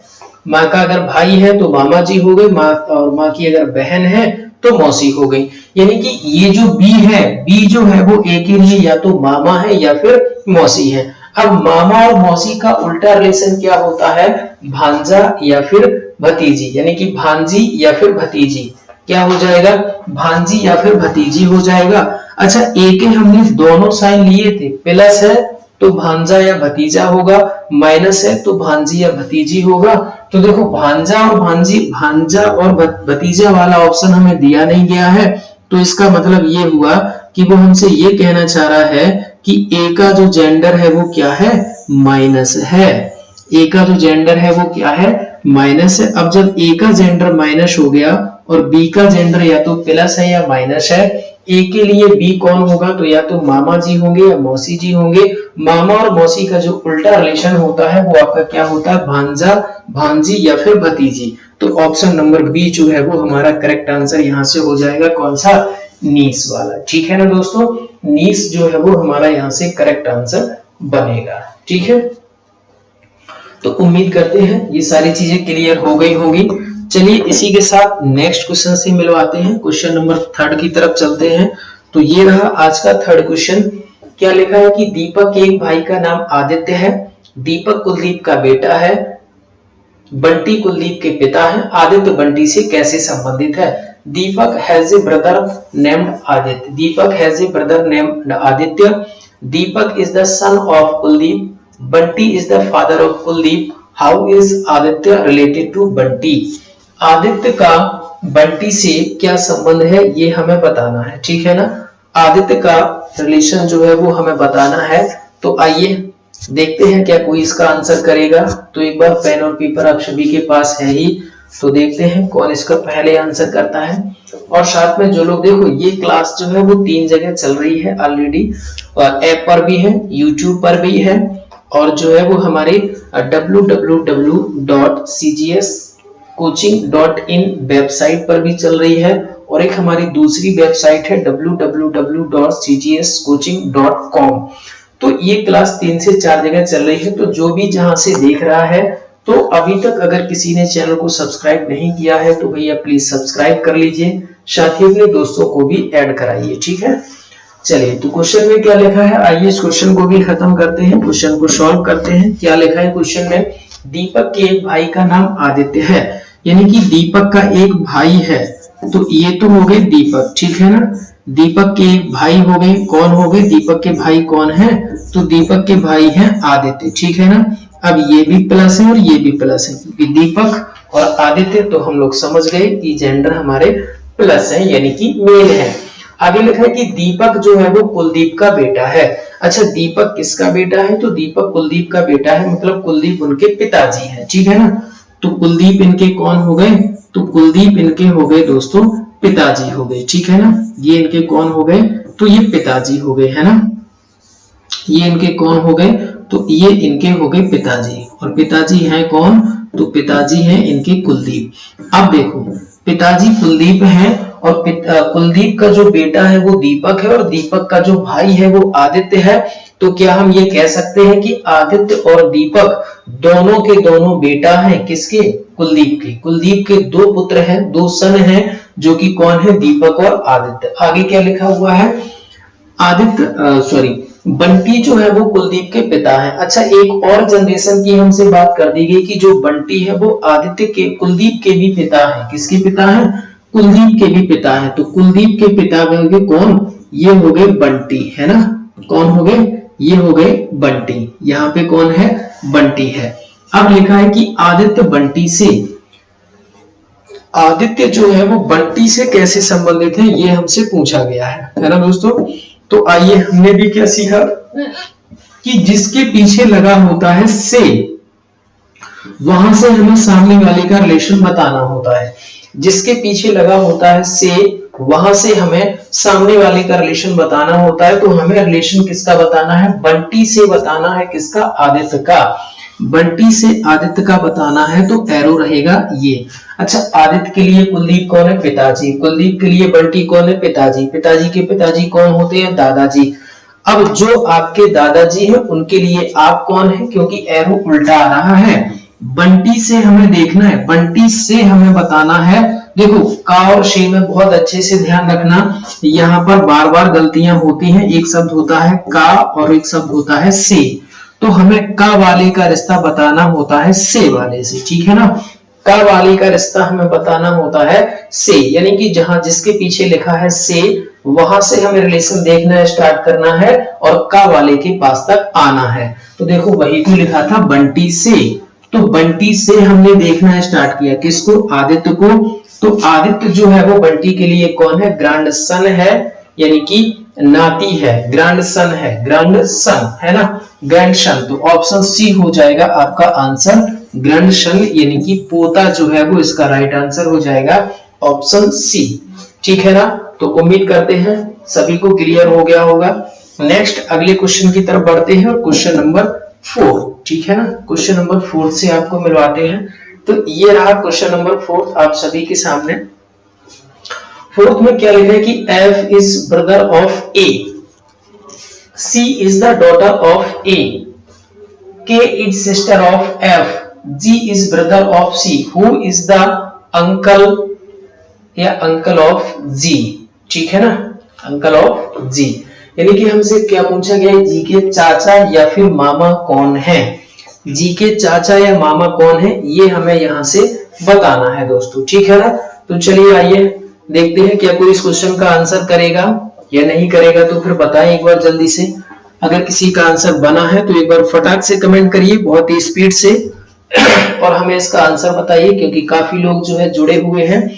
माँ का अगर भाई है तो मामा जी हो गए, माँ और माँ की अगर बहन है तो मौसी हो गई। यानी कि ये जो बी है, बी जो है वो ए के लिए या तो मामा है या फिर मौसी है। अब मामा और मौसी का उल्टा रिलेशन क्या होता है? भांजा या फिर भतीजी, यानी कि भांजी या फिर भतीजी। क्या हो जाएगा? भांजी या फिर भतीजी हो जाएगा। अच्छा, ए के हमने दोनों साइन लिए थे, प्लस है तो भांजा या भतीजा होगा, माइनस है तो भांजी या भतीजी होगा। तो देखो भांजा और भांजी, भांजा और भतीजा वाला ऑप्शन हमें दिया नहीं गया है, तो इसका मतलब ये हुआ कि वो हमसे ये कहना चाह रहा है कि ए का जो जेंडर है वो क्या है? माइनस है। ए का जो जेंडर है वो क्या है? माइनस है। अब जब ए का जेंडर माइनस हो गया और बी का जेंडर या तो प्लस है या माइनस है, ए के लिए बी कौन होगा? तो या तो मामा जी होंगे या मौसी जी होंगे। मामा और मौसी का जो उल्टा रिलेशन होता है वो आपका क्या होता है? भांजा, भांजी या फिर भतीजी। तो ऑप्शन नंबर बी जो है वो हमारा करेक्ट आंसर यहाँ से हो जाएगा, कौन सा? नीस वाला, ठीक है ना दोस्तों। नीस जो है वो हमारा यहाँ से करेक्ट आंसर बनेगा, ठीक है। तो उम्मीद करते हैं ये सारी चीजें क्लियर हो गई होंगी। चलिए इसी के साथ नेक्स्ट क्वेश्चन से मिलवाते हैं, क्वेश्चन नंबर 3 की तरफ चलते हैं। तो ये रहा आज का 3rd क्वेश्चन। क्या लिखा है कि दीपक के एक भाई का नाम आदित्य है, दीपक कुलदीप का बेटा है, बंटी कुलदीप के पिता हैं, आदित्य बंटी से कैसे संबंधित है? Deepak has a brother named Aditya, Deepak has a brother named Aditya, Deepak is the son of Kuldeep, Bunty is the father of Kuldeep, how is Aditya related to Bunty? Aditya का बंटी से क्या संबंध है ये हमें बताना है, ठीक है ना। आदित्य का रिलेशन जो है वो हमें बताना है। तो आइए देखते हैं क्या कोई इसका आंसर करेगा। तो एक बार पेन और पेपर आप सभी के पास है ही, तो देखते हैं कौन इसका पहले आंसर करता है। और साथ में जो लोग, देखो ये क्लास जो है वो 3 जगह चल रही है ऑलरेडी, और ऐप पर भी है, यूट्यूब पर भी है, और जो है वो हमारे www.cgscoaching.in वेबसाइट पर भी चल रही है, और एक हमारी दूसरी वेबसाइट है www.cgscoaching.com। तो ये क्लास 3 से 4 जगह चल रही है। तो जो भी जहां से देख रहा है, तो अभी तक अगर किसी ने चैनल को सब्सक्राइब नहीं किया है तो भैया प्लीज सब्सक्राइब कर लीजिए, साथ ही अपने दोस्तों को भी ऐड कराइए, ठीक है। चलिए तो क्वेश्चन में क्या लिखा है, आइए इस क्वेश्चन को भी खत्म करते हैं, क्वेश्चन को सॉल्व करते हैं। क्या लिखा है क्वेश्चन में? दीपक के एक भाई का नाम आदित्य है, यानी कि दीपक का एक भाई है। तो ये तो हो गए दीपक, ठीक है ना। दीपक के एक भाई हो गए, कौन हो गए? दीपक के भाई कौन है? तो दीपक के भाई हैं आदित्य, ठीक है ना। अब ये भी प्लस है और ये भी प्लस है, क्योंकि दीपक और आदित्य तो हम लोग समझ गए कि जेंडर हमारे प्लस है, यानी कि मेल है। आगे लिखा है कि दीपक जो है वो कुलदीप का बेटा है। अच्छा, दीपक किसका बेटा है? तो दीपक कुलदीप का बेटा है, मतलब कुलदीप उनके पिताजी हैं, ठीक है ना। तो कुलदीप इनके कौन हो गए? तो कुलदीप इनके हो गए दोस्तों पिताजी हो गए, ठीक है ना। ये इनके कौन हो गए? तो ये पिताजी हो गए, है ना। ये इनके कौन हो गए? तो ये इनके हो गए पिताजी, और पिताजी हैं कौन? तो पिताजी हैं इनके कुलदीप। अब देखो पिताजी कुलदीप हैं, और कुलदीप का जो बेटा है वो दीपक है, और दीपक का जो भाई है वो आदित्य है। तो क्या हम ये कह सकते हैं कि आदित्य और दीपक दोनों के दोनों बेटा हैं? किसके? कुलदीप के। कुलदीप के 2 पुत्र हैं, 2 सन हैं, जो कि कौन है? दीपक और आदित्य। आगे क्या लिखा हुआ है? बंटी जो है वो कुलदीप के पिता है। अच्छा, एक और जनरेशन की हमसे बात कर दी गई कि जो बंटी है वो आदित्य के, कुलदीप के भी पिता है। किसके पिता है? कुलदीप के भी पिता है। तो कुलदीप के पिता होंगे कौन? ये हो गए बंटी, है ना। कौन हो गए? ये हो गए बंटी। यहाँ पे कौन है? बंटी है। अब लिखा है कि आदित्य बंटी से, आदित्य जो है वो बंटी से कैसे संबंधित है, ये हमसे पूछा गया है ना दोस्तों। तो आइए, हमने भी क्या सीखा कि जिसके पीछे लगा होता है से, वहां से हमें सामने वाले का रिलेशन बताना होता है। जिसके पीछे लगा होता है से, वहां से हमें सामने वाले का रिलेशन बताना होता है। तो हमें रिलेशन किसका बताना है? बंटी से बताना है। किसका? आदित्य का। बंटी से आदित्य का बताना है, तो एरो रहेगा ये। अच्छा, आदित्य के लिए कुलदीप कौन है? पिताजी। कुलदीप के लिए बंटी कौन है? पिताजी। पिताजी के पिताजी कौन होते हैं? दादाजी। अब जो आपके दादाजी हैं उनके लिए आप कौन है? क्योंकि एरो उल्टा आ रहा है। बंटी से हमें देखना है, बंटी से हमें बताना है। देखो, का और शे में बहुत अच्छे से ध्यान रखना, यहाँ पर बार बार गलतियां होती हैं। एक शब्द होता है का और एक शब्द होता है से, तो हमें का वाले का रिश्ता बताना होता है से वाले से, ठीक है ना। का वाले का रिश्ता हमें बताना होता है से, यानी कि जहां जिसके पीछे लिखा है से, वहां से हमें रिलेशन देखना स्टार्ट करना है और का वाले के पास तक आना है। तो देखो, वही तो लिखा था बंटी से, तो बंटी से हमने देखना स्टार्ट किया। किसको? आदित्य को। तो आदित्य जो है वो बंटी के लिए कौन है? ग्रैंड सन है, यानी कि नाती है। ग्रैंड सन है, ग्रैंड सन है ना, ग्रैंड सन। तो ऑप्शन सी हो जाएगा आपका आंसर, ग्रैंड सन यानी कि पोता जो है वो इसका राइट आंसर हो जाएगा ऑप्शन सी, ठीक है ना। तो उम्मीद करते हैं सभी को क्लियर हो गया होगा। नेक्स्ट अगले क्वेश्चन की तरफ बढ़ते हैं, और क्वेश्चन नंबर 4, ठीक है ना। क्वेश्चन नंबर 4 से आपको मिलवाते हैं। तो ये रहा क्वेश्चन नंबर 4 आप सभी के सामने। फोर्थ में क्या लिखा है कि F is brother of A, C is the daughter of A, K is sister of F, G is brother of C, who is the uncle या अंकल ऑफ G, ठीक है ना, अंकल ऑफ G। यानी कि हमसे क्या पूछा गया है? जी के चाचा या फिर मामा कौन है? जी के चाचा या मामा कौन है, ये हमें यहां से बताना है दोस्तों, ठीक है ना। तो चलिए आइए देखते हैं क्या कोई इस क्वेश्चन का आंसर करेगा या नहीं करेगा, तो फिर बताएं एक बार जल्दी से। अगर किसी का आंसर बना है तो एक बार फटाक से कमेंट करिए बहुत ही स्पीड से और हमें इसका आंसर बताइए, क्योंकि काफी लोग जो है जुड़े हुए हैं।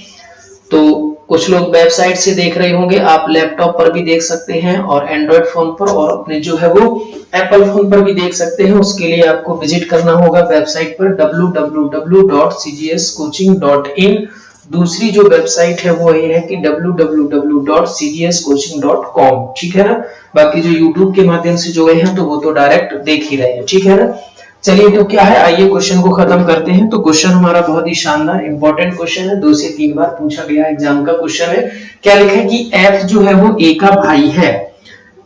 तो कुछ लोग वेबसाइट से देख रहे होंगे, आप लैपटॉप पर भी देख सकते हैं और एंड्रॉइड फोन पर, और अपने जो है वो एप्पल फोन पर भी देख सकते हैं। उसके लिए आपको विजिट करना होगा वेबसाइट पर www.cgscoaching.in। दूसरी जो वेबसाइट है वो ये है कि www.cgscoaching.com, ठीक है ना। बाकी जो यूट्यूब के माध्यम से जो हैं तो वो तो डायरेक्ट देख ही रहे हैं, ठीक है ना। चलिए, तो क्या है, आइए क्वेश्चन को खत्म करते हैं। तो क्वेश्चन हमारा बहुत ही शानदार इंपॉर्टेंट क्वेश्चन है, 2 से 3 बार पूछा गया एग्जाम का क्वेश्चन है। क्या लिखा है कि F जो है वो A का भाई है।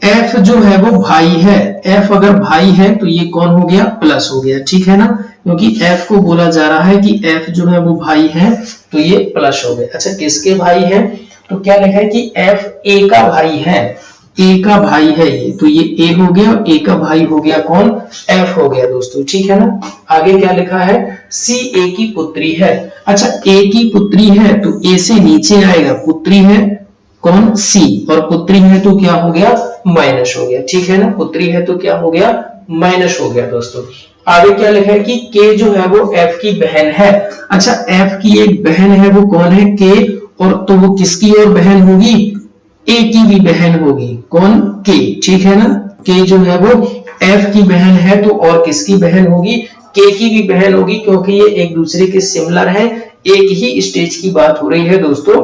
F जो है वो भाई है, F अगर भाई है तो ये कौन हो गया? प्लस हो गया, ठीक है ना, क्योंकि F को बोला जा रहा है कि F जो है वो भाई है, तो ये प्लस हो गया। अच्छा, किसके भाई है? तो क्या लिखा है कि F A का भाई है, A का भाई है ये, तो ये A हो गया और A का भाई हो गया कौन? F हो गया दोस्तों, ठीक है ना। आगे क्या लिखा है? C A की पुत्री है। अच्छा, A की पुत्री है तो A से नीचे आएगा, पुत्री है कौन? C, और पुत्री है तो क्या हो गया? माइनस हो गया, ठीक है ना। पुत्री है तो क्या हो गया? माइनस हो गया दोस्तों। आगे क्या लिखा है कि K जो है वो F की बहन है। अच्छा, F की एक बहन है, वो कौन है? K, और तो वो किसकी और बहन होगी? A की भी बहन होगी, कौन? K, ठीक है ना। K जो है वो F की बहन है, तो और किसकी बहन होगी? K की भी बहन होगी, क्योंकि ये एक दूसरे के सिमिलर है, एक ही स्टेज की बात हो रही है दोस्तों,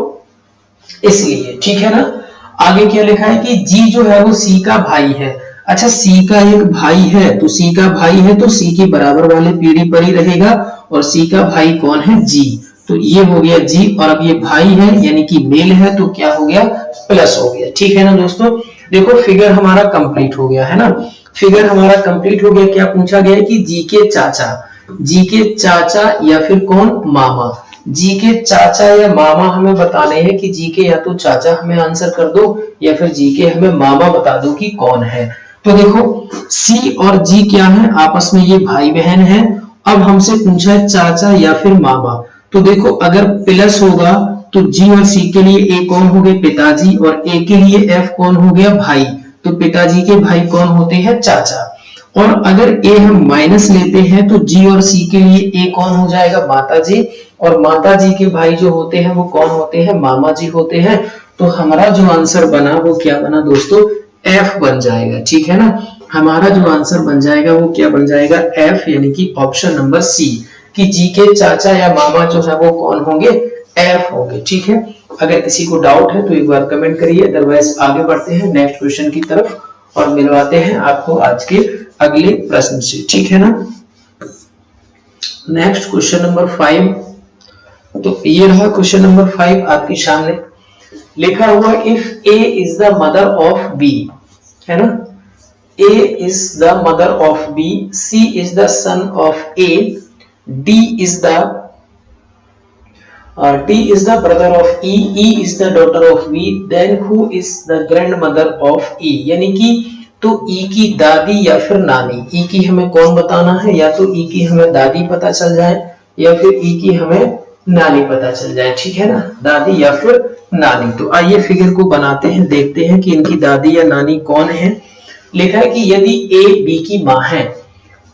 इसलिए, ठीक है ना। आगे क्या लिखा है कि G जो है वो C का भाई है। अच्छा, C का एक भाई है, तो C का भाई है तो C की बराबर वाले पीढ़ी पर ही रहेगा, और C का भाई कौन है? G, तो ये हो गया G, और अब ये भाई है यानी कि मेल है, तो क्या हो गया? प्लस हो गया, ठीक है ना दोस्तों। देखो, फिगर हमारा कंप्लीट हो गया है ना, फिगर हमारा कंप्लीट हो गया। क्या पूछा गया कि जी के चाचा या फिर कौन? मामा। जी के चाचा या मामा हमें बताने हैं कि जी के या तो चाचा हमें आंसर कर दो, या फिर जी के हमें मामा बता दो कि कौन है। तो देखो, सी और जी क्या है? आपस में ये भाई बहन है। अब हमसे पूछा है चाचा या फिर मामा, तो देखो अगर प्लस होगा तो जी और सी के लिए ए कौन हो गए? पिताजी, और ए के लिए एफ कौन हो गया? भाई, तो पिताजी के भाई कौन होते हैं? चाचा। और अगर ए हम माइनस लेते हैं तो जी और सी के लिए ए कौन हो जाएगा? माताजी, और माताजी के भाई जो होते हैं वो कौन होते हैं? मामा जी होते हैं। तो हमारा जो आंसर बना वो क्या बना दोस्तों? एफ बन जाएगा। ठीक है ना, हमारा जो आंसर बन जाएगा वो क्या बन जाएगा, एफ, यानी कि ऑप्शन नंबर सी, कि जी के चाचा या मामा जो है वो कौन होंगे, एफ होंगे। ठीक है, अगर किसी को डाउट है तो एक बार कमेंट करिए, अदरवाइज आगे बढ़ते हैं नेक्स्ट क्वेश्चन की तरफ और मिलवाते हैं आपको आज के अगले प्रश्न से। ठीक है ना, नेक्स्ट क्वेश्चन नंबर 5। तो ये रहा क्वेश्चन नंबर 5 आपके सामने लिखा हुआ, if A is the mother of B, है ना, A is the mother of B, C is the son of A, D is the brother of E, E is the daughter of B, then who is the grandmother of E, यानी कि तो ई की दादी या फिर नानी, ई की हमें कौन बताना है, या तो ई की हमें दादी पता चल जाए या फिर ई की हमें नानी पता चल जाए। ठीक है ना, दादी या फिर नानी। तो आइए फिगर को बनाते हैं, देखते हैं कि इनकी दादी या नानी कौन है। लिखा है कि यदि ए बी की माँ है,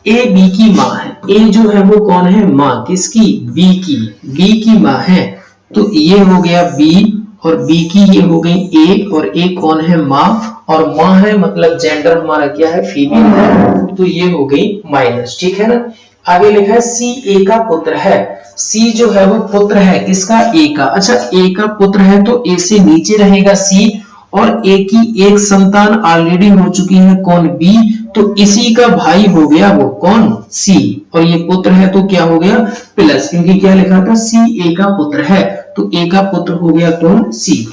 ए बी की माँ है, ए जो है वो कौन है, माँ किसकी, बी की, बी की माँ है, तो ये हो गया बी, और बी की ये हो गई ए, और ए कौन है, माँ, और माँ है मतलब जेंडर हमारा क्या है, फीमेल है, तो ये हो गई माइनस। ठीक है ना, आगे लिखा है सी ए का पुत्र है, सी जो है वो पुत्र है किसका, ए का। अच्छा, ए का पुत्र है तो ए से नीचे रहेगा सी, और ए की एक संतान ऑलरेडी हो चुकी है कौन, बी, तो इसी का भाई हो गया वो कौन, सी, और ये पुत्र है तो क्या हो गया, प्लस, क्योंकि क्या लिखा था, सी ए का पुत्र है, तो ए का पुत्र हो गया कौन, सी।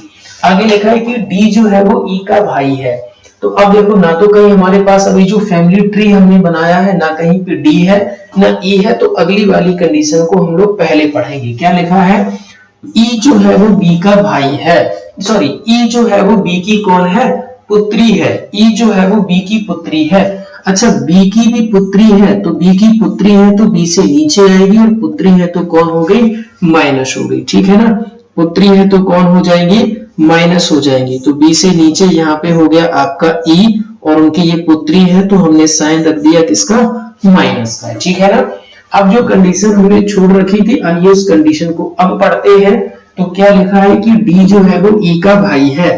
आगे लिखा है कि डी जो है वो ई का भाई है। तो अब देखो, ना तो कहीं हमारे पास अभी जो फैमिली ट्री हमने बनाया है, ना कहीं पे डी है ना ई है, तो अगली वाली कंडीशन को हम लोग पहले पढ़ेंगे। क्या लिखा है, ई जो है वो बी का भाई है, सॉरी, ई जो है वो बी की कौन है, पुत्री है, ई जो है वो बी की पुत्री है। अच्छा, बी की भी पुत्री है, तो बी की पुत्री है तो बी से नीचे आएगी, और पुत्री है तो कौन हो गई, माइनस हो गई। ठीक है ना, पुत्री है तो कौन हो जाएगी, माइनस हो जाएंगी, तो बी से नीचे यहाँ पे हो गया आपका ई, और उनकी ये पुत्री है तो हमने साइन रख दिया किसका, माइनस का। ठीक है ना, अब जो कंडीशन हमने छोड़ रखी थी, आइए उस कंडीशन को अब पढ़ते हैं। तो क्या लिखा है कि डी जो है वो ई का भाई है,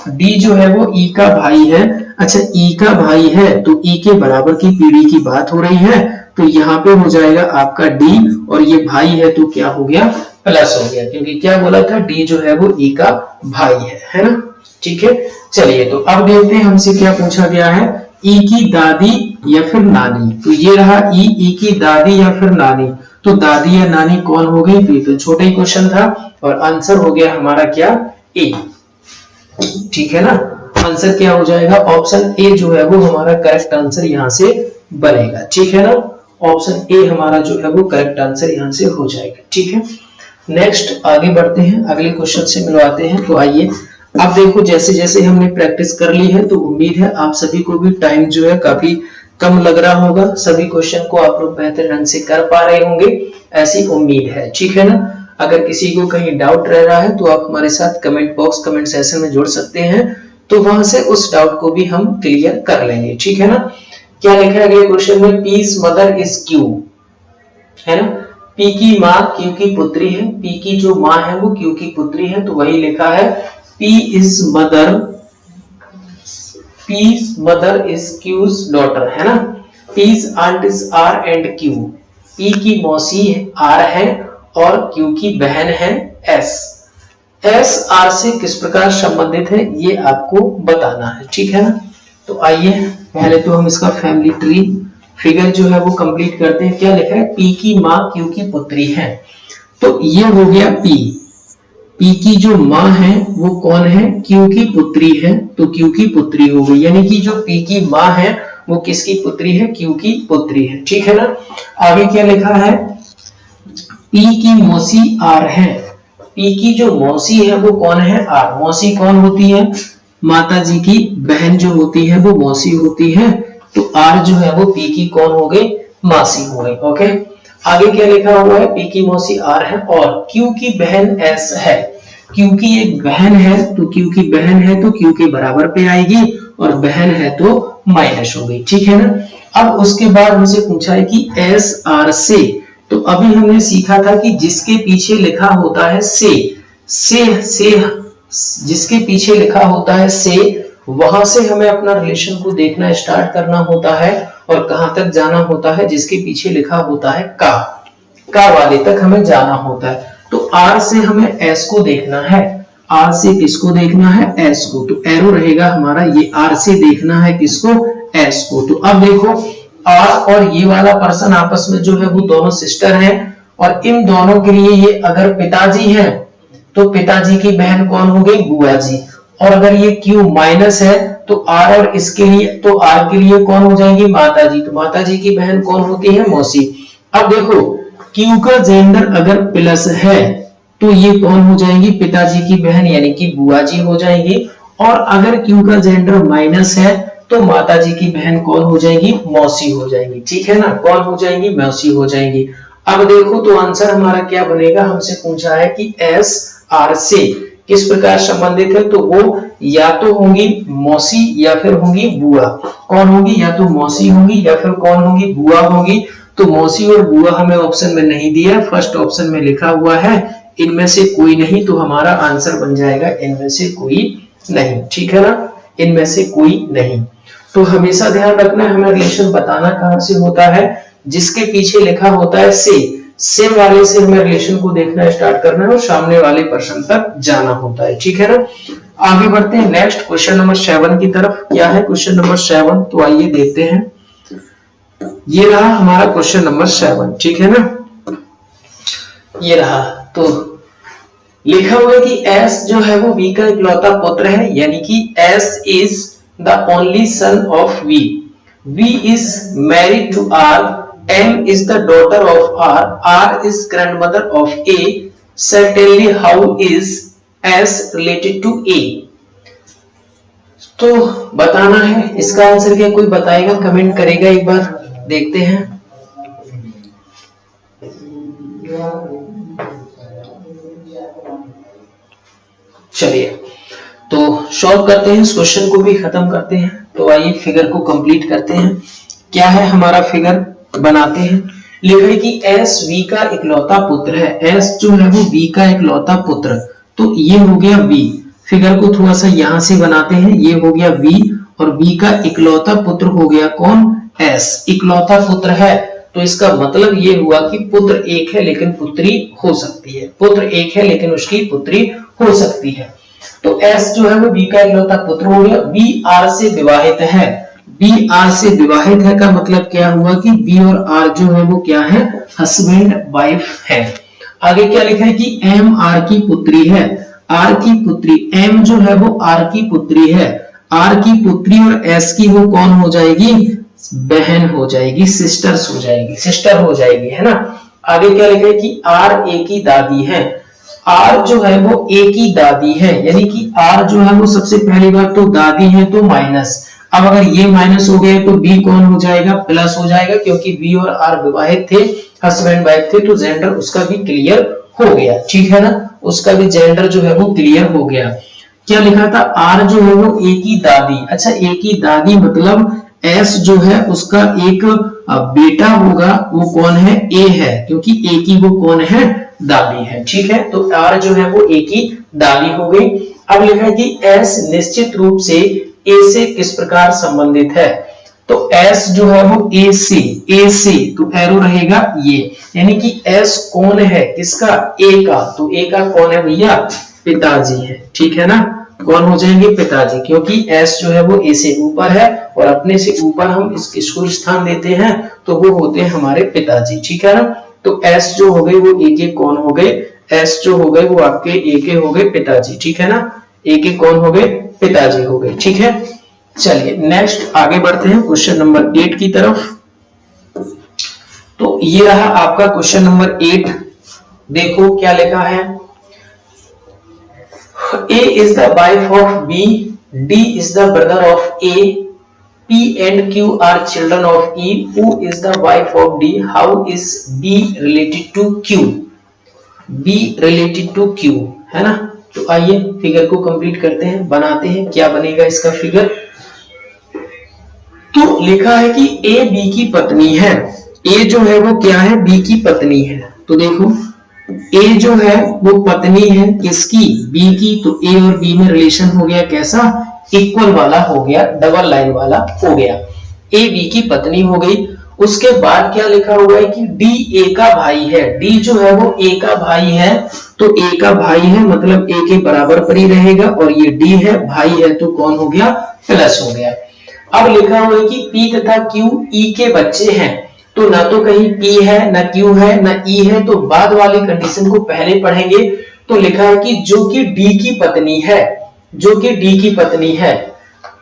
डी जो है वो ई का भाई है। अच्छा, ई का भाई है तो ई के बराबर की पीढ़ी की बात हो रही है, तो यहाँ पे हो जाएगा आपका डी, और ये भाई है तो क्या हो गया, प्लस हो गया, क्योंकि क्या बोला था, डी जो है वो ई का भाई है ना। ठीक है, चलिए तो अब देखते हैं हमसे क्या पूछा गया है, ई की दादी या फिर नानी। तो ये रहा ई की दादी या फिर नानी, तो दादी या नानी कौन हो गई, तो छोटा ही क्वेश्चन था, और आंसर हो गया हमारा क्या, ए। ठीक है ना, आंसर क्या हो जाएगा, ऑप्शन ए जो है वो हमारा करेक्ट आंसर यहाँ से बनेगा। ठीक है ना, ऑप्शन ए हमारा जो है वो करेक्ट आंसर यहाँ से हो जाएगा। ठीक है, नेक्स्ट आगे बढ़ते हैं, अगले क्वेश्चन से मिलवाते हैं। तो आइए, अब देखो, जैसे जैसे हमने प्रैक्टिस कर ली है, तो उम्मीद है आप सभी को भी टाइम जो है काफी कम लग रहा होगा, सभी क्वेश्चन को आप लोग बेहतर ढंग से कर पा रहे होंगे, ऐसी उम्मीद है। ठीक है ना, अगर किसी को कहीं डाउट रह रहा है तो आप हमारे साथ कमेंट बॉक्स, कमेंट सेशन में जुड़ सकते हैं, तो वहां से उस डाउट को भी हम क्लियर कर लेंगे। ठीक है ना, क्या लिखा है अगले क्वेश्चन में, पीस मदर इज क्यू, है ना, पी की माँ क्यू की पुत्री है, पी की जो माँ है वो क्यू की पुत्री है, तो वही लिखा है P is mother is Q's daughter, है ना, P's aunt is R and Q, P की मौसी आर है और क्यू की बहन है एस, एस आर से किस प्रकार संबंधित है ये आपको बताना है। ठीक है ना, तो आइए पहले तो हम इसका फैमिली ट्री फिगर जो है वो कंप्लीट करते हैं। क्या लिखा है, पी की माँ क्यू की पुत्री है, तो ये हो गया पी, पी की जो माँ है वो कौन है, क्यू की पुत्री है, तो क्यू की पुत्री हो गई, यानी कि जो पी की माँ है वो किसकी पुत्री है, क्यू की पुत्री है। ठीक है ना, आगे क्या लिखा है, पी की मौसी आर है, पी की जो मौसी है वो कौन है, आर, मौसी कौन होती है, माता जी की बहन जो होती है वो मौसी होती है, तो आर जो है वो पी की कौन हो गई, मासी हो गई। ओके, आगे क्या लिखा हुआ है, पी की मौसी आर है और क्यू की बहन एस है, क्यू की एक बहन है, तो क्यू की बहन है तो क्यू के बराबर पे आएगी, और बहन है तो माइनस हो गई। ठीक है ना, अब उसके बाद हमसे पूछा है कि एस आर से, तो अभी हमने सीखा था कि जिसके पीछे लिखा होता है से जिसके पीछे लिखा होता है से, वहां से हमें अपना रिलेशन को देखना स्टार्ट करना होता है और कहां तक जाना होता है, जिसके पीछे लिखा होता है का वाले तक हमें जाना होता है। तो R से हमें S को देखना है, R से किसको देखना है, S को। तो एरो रहेगा हमारा, ये R से देखना है किसको, S को। तो अब देखो R और ये वाला पर्सन आपस में जो है वो दोनों सिस्टर हैं, और इन दोनों के लिए ये अगर पिताजी है तो पिताजी की बहन कौन हो गई, बुआ जी। और अगर ये Q माइनस है तो R और इसके लिए, तो R के लिए कौन हो जाएंगी, माता जी। तो माता जी की बहन कौन होती है, मौसी। अब देखो Q का जेंडर अगर प्लस है तो ये कौन हो जाएंगी, पिताजी की बहन यानी कि बुआ जी हो जाएंगी। और अगर Q का जेंडर माइनस है तो माता जी की बहन कौन हो जाएगी, मौसी हो जाएगी। ठीक है ना, कौन हो जाएंगी, मौसी हो जाएंगी। अब देखो तो आंसर हमारा क्या बनेगा, हमसे पूछा है कि S R से किस प्रकार संबंधित है, तो वो या तो होंगी मौसी या फिर होंगी बुआ। कौन होंगी, या तो मौसी होंगी या फिर कौन होंगी, बुआ होंगी। तो मौसी और बुआ हमें ऑप्शन में नहीं दिया, फर्स्ट ऑप्शन में लिखा हुआ है इनमें से कोई नहीं, तो हमारा आंसर बन जाएगा इनमें से कोई नहीं। ठीक है ना, इनमें से कोई नहीं। तो हमेशा ध्यान रखना है, हमें रिलेशन बताना कहां से होता है, जिसके पीछे लिखा होता है सेम वाले से हमें रिलेशन को देखना स्टार्ट करना है और सामने वाले पर्सन तक जाना होता है। ठीक है ना, आगे बढ़ते हैं नेक्स्ट क्वेश्चन नंबर 7 की तरफ। क्या है क्वेश्चन नंबर 7, तो आइए देखते हैं। ये रहा हमारा क्वेश्चन नंबर 7। ठीक है ना, ये रहा। तो लिखा हुआ है कि S जो है वो V का इकलौता पुत्र है, यानी कि S is the only son of V. V is married to R. M is the daughter of R. R is grandmother of A. Certainly, how is S related to A? तो बताना है इसका आंसर क्या, कोई बताएगा, comment करेगा, एक बार देखते हैं। चलिए तो सॉल्व करते हैं, इस क्वेश्चन को भी खत्म करते हैं। तो आइए फिगर को कंप्लीट करते हैं। क्या है हमारा फिगर, बनाते हैं। लिखे कि S V का इकलौता पुत्र है, S जो है वो V का इकलौता पुत्र, तो ये हो गया V। फिगर को थोड़ा सा यहां से बनाते हैं, ये हो गया V और V का इकलौता पुत्र हो गया कौन, S। इकलौता पुत्र है तो इसका मतलब ये हुआ कि पुत्र एक है लेकिन पुत्री हो सकती है, पुत्र एक है लेकिन उसकी पुत्री हो सकती है। तो S जो है वो V का इकलौता पुत्र हो गया। V R से विवाहित है, B R से विवाहित है का मतलब क्या हुआ कि B और R जो है वो क्या है, हस्बैंड वाइफ है। आगे क्या लिखा है कि M R की पुत्री है, R की पुत्री, M जो है वो R की पुत्री है, R की पुत्री और S की वो कौन हो जाएगी, बहन हो जाएगी, सिस्टर्स हो जाएगी, सिस्टर हो जाएगी, है ना। आगे क्या लिखा है कि R A की दादी है, R जो है वो A की दादी है, यानी कि R जो है वो सबसे पहली बात तो दादी है तो माइनस। अब अगर ये माइनस हो गया तो B कौन हो जाएगा, प्लस हो जाएगा, क्योंकि B और R विवाहित थे, हस्बैंड वाइफ थे, तो जेंडर उसका भी क्लियर हो गया। ठीक है ना, उसका भी जेंडर जो है वो क्लियर हो गया। क्या लिखा था, R जो है वो A की दादी। अच्छा, A की दादी मतलब S जो है उसका एक बेटा होगा, वो कौन है, A है, क्योंकि A की वो कौन है, दादी है। ठीक है, तो R जो है वो A की दादी हो गई। अब लिखा है कि S निश्चित रूप से A से किस प्रकार संबंधित है, तो S जो है वो A से, तो एरो रहेगा ये, यानी कि S कौन है, किसका, A का। तो A का कौन है भैया, पिताजी है। ठीक है ना, कौन हो जाएंगे, पिताजी, क्योंकि S जो है वो A से ऊपर है और अपने से ऊपर हम इसको स्थान देते हैं तो वो होते हैं हमारे पिताजी। ठीक है ना, तो S जो हो गए वो A के कौन हो गए, S जो हो गए वो आपके A के हो गए पिताजी। ठीक है ना, A के कौन हो गए, पिताजी हो गए। ठीक है, चलिए नेक्स्ट आगे बढ़ते हैं क्वेश्चन नंबर 8 की तरफ। तो ये रहा आपका क्वेश्चन नंबर 8। देखो क्या लिखा है, A is the wife of B, D is the brother of A, P and Q are children of E. Who is the wife of D? How is B related to Q? B related to Q, है ना। तो आइए figure को complete करते हैं, बनाते हैं। क्या बनेगा इसका फिगर, तो लिखा है कि A B की पत्नी है, A जो है वो क्या है, B की पत्नी है। तो देखो A जो है वो पत्नी है किसकी, B की, तो A और B में रिलेशन हो गया कैसा, इक्वल वाला हो गया, डबल लाइन वाला हो गया। ए बी की पत्नी हो गई। उसके बाद क्या लिखा हुआ है कि डी ए का भाई है। डी जो है वो ए का भाई है, तो ए का भाई है मतलब ए के बराबर पर ही रहेगा, और ये डी है, भाई है, तो कौन हो गया, प्लस हो गया। अब लिखा हुआ है कि पी तथा क्यू ई के बच्चे हैं, तो ना तो कहीं पी है, ना क्यू है, ना ई है, तो बाद वाली कंडीशन को पहले पढ़ेंगे। तो लिखा है कि जो कि डी की पत्नी है, जो कि डी की पत्नी है,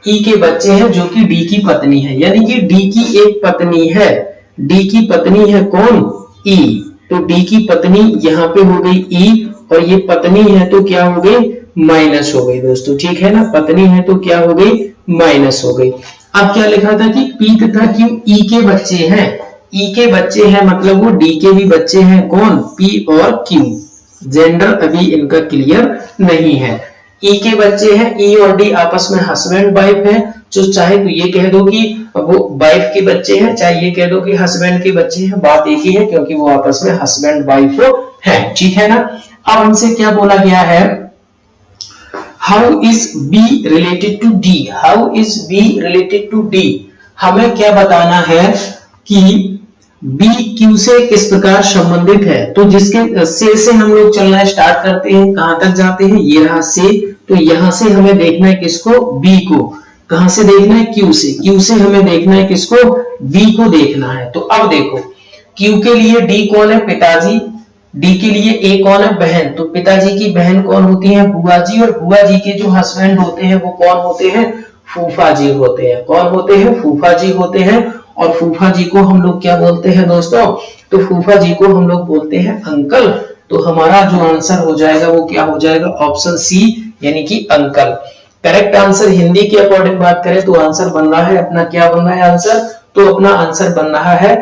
ई के बच्चे हैं जो कि डी की पत्नी है, यानी कि डी की एक पत्नी है। डी की पत्नी है कौन, ई, तो डी की पत्नी यहाँ पे हो गई ई, और ये पत्नी है तो क्या हो गई, माइनस हो गई दोस्तों, ठीक है ना, पत्नी है तो क्या हो गई, माइनस हो गई। अब क्या लिखा था कि पी तथा क्यू ई के बच्चे हैं। ई के बच्चे हैं मतलब वो डी के भी बच्चे हैं, कौन, पी और क्यू। जेंडर अभी इनका क्लियर नहीं है। ई के बच्चे हैं, ई और डी आपस में हस्बैंड वाइफ है, जो चाहे तो ये कह दो कि वो वाइफ के बच्चे हैं, चाहे ये कह दो कि हस्बैंड के बच्चे हैं, बात एक ही है क्योंकि वो आपस में हस्बैंड वाइफ है, ठीक है ना। अब हमसे क्या बोला गया है, how is B related to D, how is B related to D. हमें क्या बताना है कि बी क्यू से किस प्रकार संबंधित है। तो जिसके से हम लोग चलना स्टार्ट करते हैं, कहां तक जाते हैं, ये रहा से, तो यहां से हमें देखना है किसको, बी को। कहां से देखना है, क्यू से। क्यू से हमें देखना है किसको, बी को देखना है। तो अब देखो, क्यू के लिए डी कौन है, पिताजी, डी के लिए ए कौन है, बहन, तो पिताजी की बहन कौन होती है, बुआ जी, और बुआ जी के जो हस्बैंड होते हैं वो कौन होते हैं, फूफा जी होते हैं। कौन होते हैं, फूफा जी होते हैं। और फूफा जी को हम लोग क्या बोलते हैं दोस्तों, तो फूफा जी को हम लोग बोलते हैं अंकल। तो हमारा जो आंसर हो जाएगा वो क्या हो जाएगा, ऑप्शन सी, यानी कि अंकल। करेक्ट आंसर हिंदी के अकॉर्डिंग बात करें तो आंसर बन रहा है अपना, क्या बन रहा है आंसर, तो अपना आंसर बन रहा है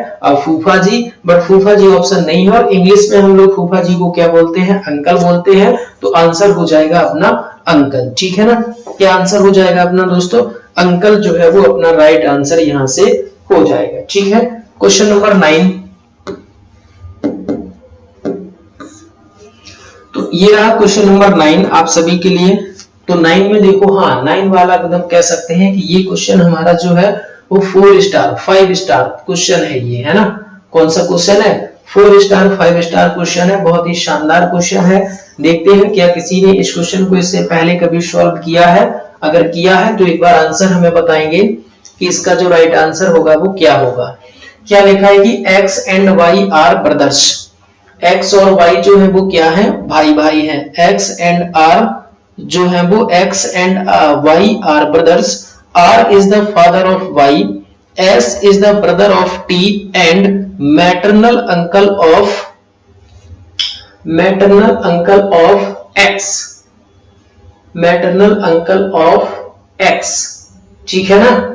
फूफा जी, बट फूफा जी ऑप्शन नहीं है, और इंग्लिश में हम लोग फूफा जी को क्या बोलते हैं, अंकल बोलते हैं। तो आंसर हो जाएगा अपना अंकल, ठीक है ना। क्या आंसर हो जाएगा अपना दोस्तों, अंकल जो है वो अपना राइट आंसर यहां से हो जाएगा, ठीक है। क्वेश्चन नंबर 9, तो ये रहा क्वेश्चन नंबर 9 आप सभी के लिए। तो 9 में देखो, हाँ 9 वाला एकदम कह सकते हैं कि ये क्वेश्चन हमारा जो है वो 4 स्टार 5 स्टार क्वेश्चन है, ये है ना। कौन सा क्वेश्चन है, 4 स्टार 5 स्टार क्वेश्चन है, बहुत ही शानदार क्वेश्चन है। देखते हैं क्या किसी ने इस क्वेश्चन को इससे पहले कभी सॉल्व किया है, अगर किया है तो एक बार आंसर हमें बताएंगे कि इसका जो राइट आंसर होगा वो क्या होगा। क्या लिखा है कि x and y are brothers, x और y जो है वो क्या है, भाई भाई है। x एंड r जो है वो x and y are brothers, r is the father of y, s is the brother of t and maternal uncle of x, maternal uncle of x, ठीक है ना।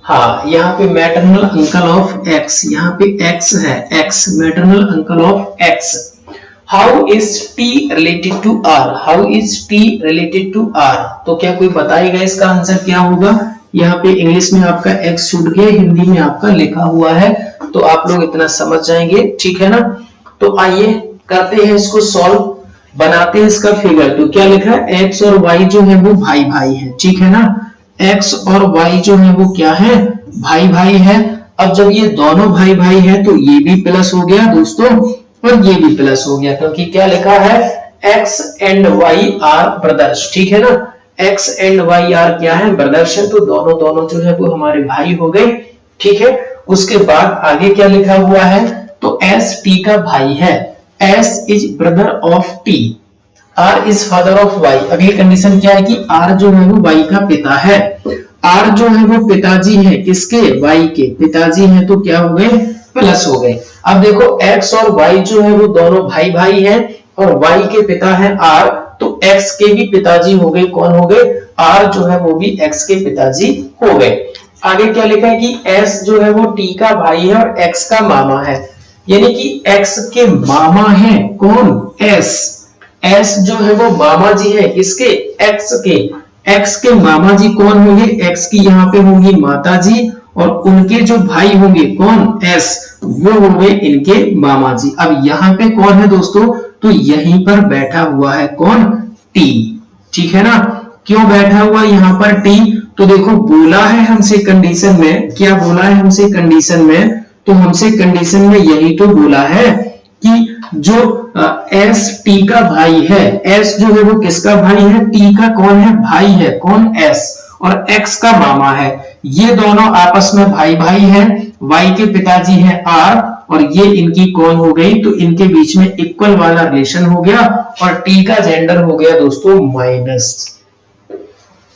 हाँ यहाँ पे मैटरनल अंकल ऑफ एक्स, यहाँ पे एक्स है, X maternal uncle of X. How is T related to R, how is T related to R, तो क्या कोई बताएगा इसका आंसर क्या होगा। यहाँ पे इंग्लिश में आपका एक्स छूट गया, हिंदी में आपका लिखा हुआ है, तो आप लोग इतना समझ जाएंगे, ठीक है ना। तो आइए करते हैं इसको सॉल्व, बनाते हैं इसका फिगर। तो क्या लिखा है, एक्स और वाई जो है वो भाई भाई है, ठीक है ना। x और y जो है वो क्या है, भाई भाई है। अब जब ये दोनों भाई भाई है तो ये भी प्लस हो गया दोस्तों, और ये भी प्लस हो गया, क्योंकि क्या लिखा है, x and y are brothers, ठीक है ना। x एंड y आर क्या है, ब्रदर्स है, तो दोनों दोनों जो है वो हमारे भाई हो गए, ठीक है। उसके बाद आगे क्या लिखा हुआ है, तो s t का भाई है, s is brother of t, R is father of Y। अगली कंडीशन क्या है कि R जो है वो Y का पिता है, R जो है वो पिताजी है, किसके, Y के पिताजी है, तो क्या हो गए, प्लस हो गए। अब देखो X और Y जो है वो दोनों भाई भाई हैं, और Y के पिता है R, तो X के भी पिताजी हो गए, कौन हो गए, R जो है वो भी X के पिताजी हो गए। आगे क्या लिखा है कि S जो है वो T का भाई है और X का मामा है, यानी कि X के मामा है कौन, S जो है वो मामा जी है, किसके, X के मामा जी कौन होंगे, X की यहाँ पे होंगी माता जी, और उनके जो भाई होंगे कौन, S, वो होंगे इनके मामा जी। अब यहाँ पे कौन है दोस्तों, तो यहीं पर बैठा हुआ है कौन, T, ठीक है ना। क्यों बैठा हुआ यहाँ पर टी? तो देखो बोला है हमसे कंडीशन में, क्या बोला है हमसे कंडीशन में? तो हमसे कंडीशन में यही तो बोला है कि जो एस टी का भाई है, एस जो है वो किसका भाई है? टी का कौन है? भाई है। कौन? एस। और एक्स का मामा है। ये दोनों आपस में भाई भाई हैं। वाई के पिताजी है आर और ये इनकी कौन हो गई? तो इनके बीच में इक्वल वाला रिलेशन हो गया और टी का जेंडर हो गया दोस्तों माइनस।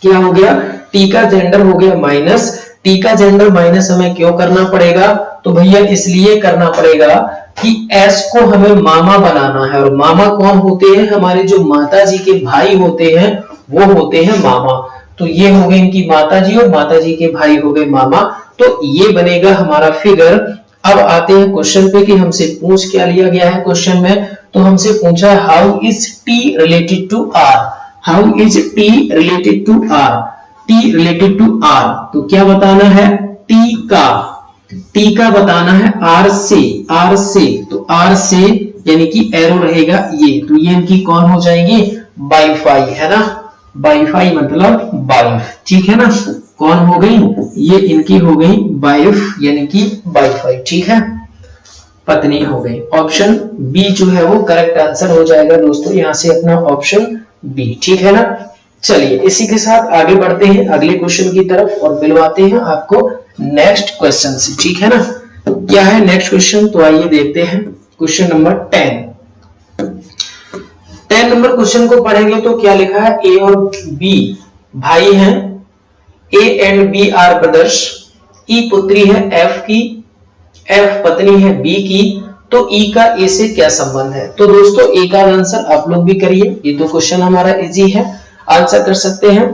क्या हो गया? टी का जेंडर हो गया माइनस। टी का जेंडर माइनस हमें क्यों करना पड़ेगा? तो भैया इसलिए करना पड़ेगा कि एस को हमें मामा बनाना है और मामा कौन होते हैं? हमारे जो माता जी के भाई होते हैं वो होते हैं मामा। तो ये हो गए इनकी माता जी और माता जी के भाई हो गए मामा। तो ये बनेगा हमारा फिगर। अब आते हैं क्वेश्चन पे कि हमसे पूछ क्या लिया गया है क्वेश्चन में। तो हमसे पूछा है how is T related to R? How is T related to R? T related to R तो क्या बताना है? टी का बताना है आर से। आर से तो आर से यानी कि एरो रहेगा ये, तो ये इनकी कौन हो जाएगी? बाई है ना। बाई मतलब बाई, ठीक है ना। कौन हो गई? ये इनकी हो गई वाइफ यानी कि बाई, ठीक है, पत्नी हो गई। ऑप्शन बी जो है वो करेक्ट आंसर हो जाएगा दोस्तों, यहां से अपना ऑप्शन बी, ठीक है ना। चलिए इसी के साथ आगे बढ़ते हैं अगले क्वेश्चन की तरफ और मिलवाते हैं आपको नेक्स्ट क्वेश्चन से, ठीक है ना। क्या है नेक्स्ट क्वेश्चन? तो आइए देखते हैं क्वेश्चन नंबर 10 नंबर क्वेश्चन को पढ़ेंगे तो क्या लिखा है? ए और बी भाई हैं, A and B are brothers. E पुत्री है एफ की, एफ पत्नी है बी की, तो ई का ए से क्या संबंध है? तो दोस्तों ए का आंसर आप लोग भी करिए, ये तो क्वेश्चन हमारा इजी है, आंसर कर सकते हैं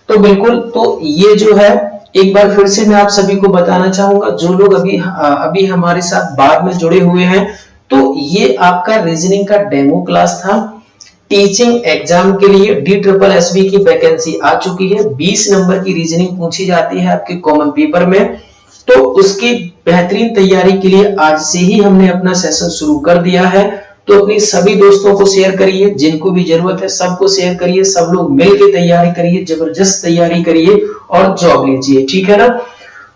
तो बिल्कुल। तो ये जो है एक बार फिर से मैं आप सभी को बताना चाहूंगा, जो लोग अभी हमारे साथ बाद में जुड़े हुए हैं, तो ये आपका रीजनिंग का डेमो क्लास था। टीचिंग एग्जाम के लिए DSSB की वैकेंसी आ चुकी है। 20 नंबर की रीजनिंग पूछी जाती है आपके कॉमन पेपर में, तो उसकी बेहतरीन तैयारी के लिए आज से ही हमने अपना सेशन शुरू कर दिया है। तो अपनी सभी दोस्तों को शेयर करिए, जिनको भी जरूरत है सबको शेयर करिए, सब लोग मिलकर तैयारी करिए, जबरदस्त तैयारी करिए और जॉब लीजिए, ठीक है ना।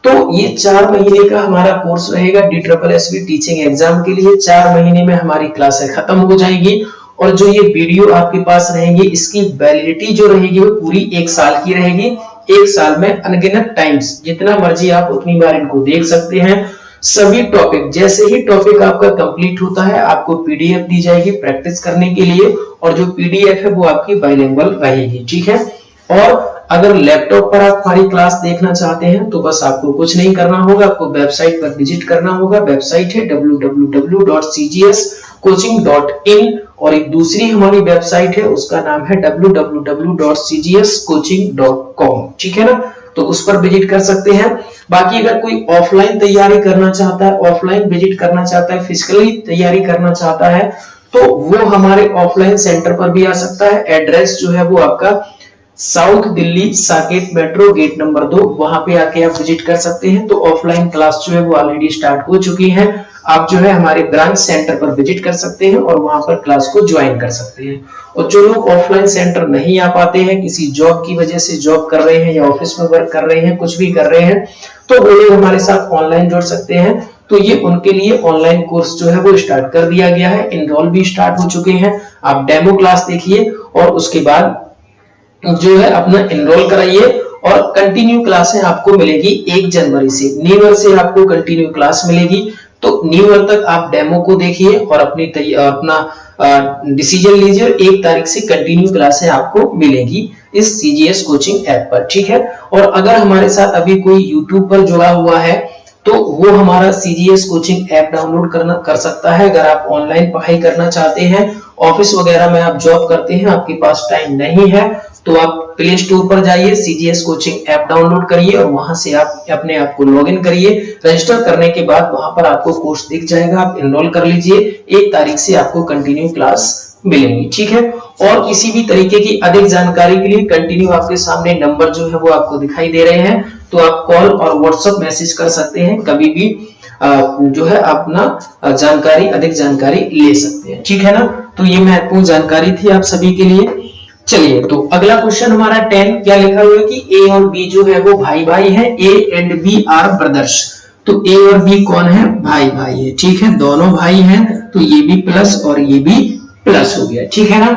तो ये 4 महीने का हमारा कोर्स रहेगा DSSB टीचिंग एग्जाम के लिए। 4 महीने में हमारी क्लासें खत्म हो जाएगी और जो ये वीडियो आपके पास रहेंगे इसकी वैलिडिटी जो रहेगी वो पूरी 1 साल की रहेगी। 1 साल में अनगिनत टाइम्स जितना मर्जी आप उतनी बार इनको देख सकते हैं। सभी टॉपिक, जैसे ही टॉपिक आपका कंप्लीट होता है आपको पीडीएफ दी जाएगी प्रैक्टिस करने के लिए, और जो पीडीएफ है वो आपकी बाइलिंगुअल रहेगी, ठीक है। और अगर लैपटॉप पर आप हमारी क्लास देखना चाहते हैं तो बस आपको कुछ नहीं करना होगा, आपको वेबसाइट पर विजिट करना होगा। वेबसाइट है www.cgscoaching.in और एक दूसरी हमारी वेबसाइट है उसका नाम है www.cgscoaching.com, ठीक है ना। तो उस पर विजिट कर सकते हैं। बाकी अगर कोई ऑफलाइन तैयारी करना चाहता है, ऑफलाइन विजिट करना चाहता है, फिजिकली तैयारी करना चाहता है, तो वो हमारे ऑफलाइन सेंटर पर भी आ सकता है। एड्रेस जो है वो आपका South Delhi Saket metro gate number 2, वहां पे आके आप विजिट कर सकते हैं। तो ऑफलाइन क्लास जो है वो ऑलरेडी स्टार्ट हो चुकी है। आप जो है हमारे ब्रांच सेंटर पर विजिट कर सकते हैं और वहां पर क्लास को ज्वाइन कर सकते हैं। और जो लोग ऑफलाइन सेंटर नहीं आ पाते हैं, किसी जॉब की वजह से जॉब कर रहे हैं या ऑफिस में वर्क कर रहे हैं, कुछ भी कर रहे हैं, तो वो लोग हमारे साथ ऑनलाइन जुड़ सकते हैं। तो ये उनके लिए ऑनलाइन कोर्स जो है वो स्टार्ट कर दिया गया है, इनरोल भी स्टार्ट हो चुके हैं। आप डेमो क्लास देखिए और उसके बाद जो है अपना इनरोल कराइए और कंटिन्यू क्लासें आपको मिलेगी 1 जनवरी से। न्यू ईयर से आपको कंटिन्यू क्लास मिलेगी, तो न्यू ईयर तक आप डेमो को देखिए और अपना डिसीजन लीजिए। 1 तारीख से कंटिन्यू क्लासें आपको मिलेगी इस सीजीएस कोचिंग ऐप पर, ठीक है। और अगर हमारे साथ अभी कोई यूट्यूब पर जुड़ा हुआ है तो वो हमारा सीजीएस कोचिंग ऐप डाउनलोड कर सकता है। अगर आप ऑनलाइन पढ़ाई करना चाहते हैं, ऑफिस वगैरह में आप जॉब करते हैं, आपके पास टाइम नहीं है, तो आप प्ले स्टोर पर जाइए, सीजीएस कोचिंग ऐप डाउनलोड करिए और वहां से आप अपने आप को लॉगिन करिए। रजिस्टर करने के बाद वहां पर आपको कोर्स दिख जाएगा, आप एनरोल कर लीजिए। 1 तारीख से आपको कंटिन्यू क्लास मिलेंगी, ठीक है। और किसी भी तरीके की अधिक जानकारी के लिए कंटिन्यू आपके सामने नंबर जो है वो आपको दिखाई दे रहे हैं, तो आप कॉल और व्हाट्सएप मैसेज कर सकते हैं, कभी भी जो है अपना अधिक जानकारी ले सकते हैं, ठीक है ना। तो ये महत्वपूर्ण जानकारी थी आप सभी के लिए। चलिए तो अगला क्वेश्चन हमारा 10 क्या लिखा हुआ है कि ए और बी जो है वो भाई भाई है, A and B are brothers. तो ए और बी कौन है, भाई भाई है, ठीक है, दोनों भाई हैं, तो ये भी प्लस और ये भी प्लस हो गया, ठीक है ना।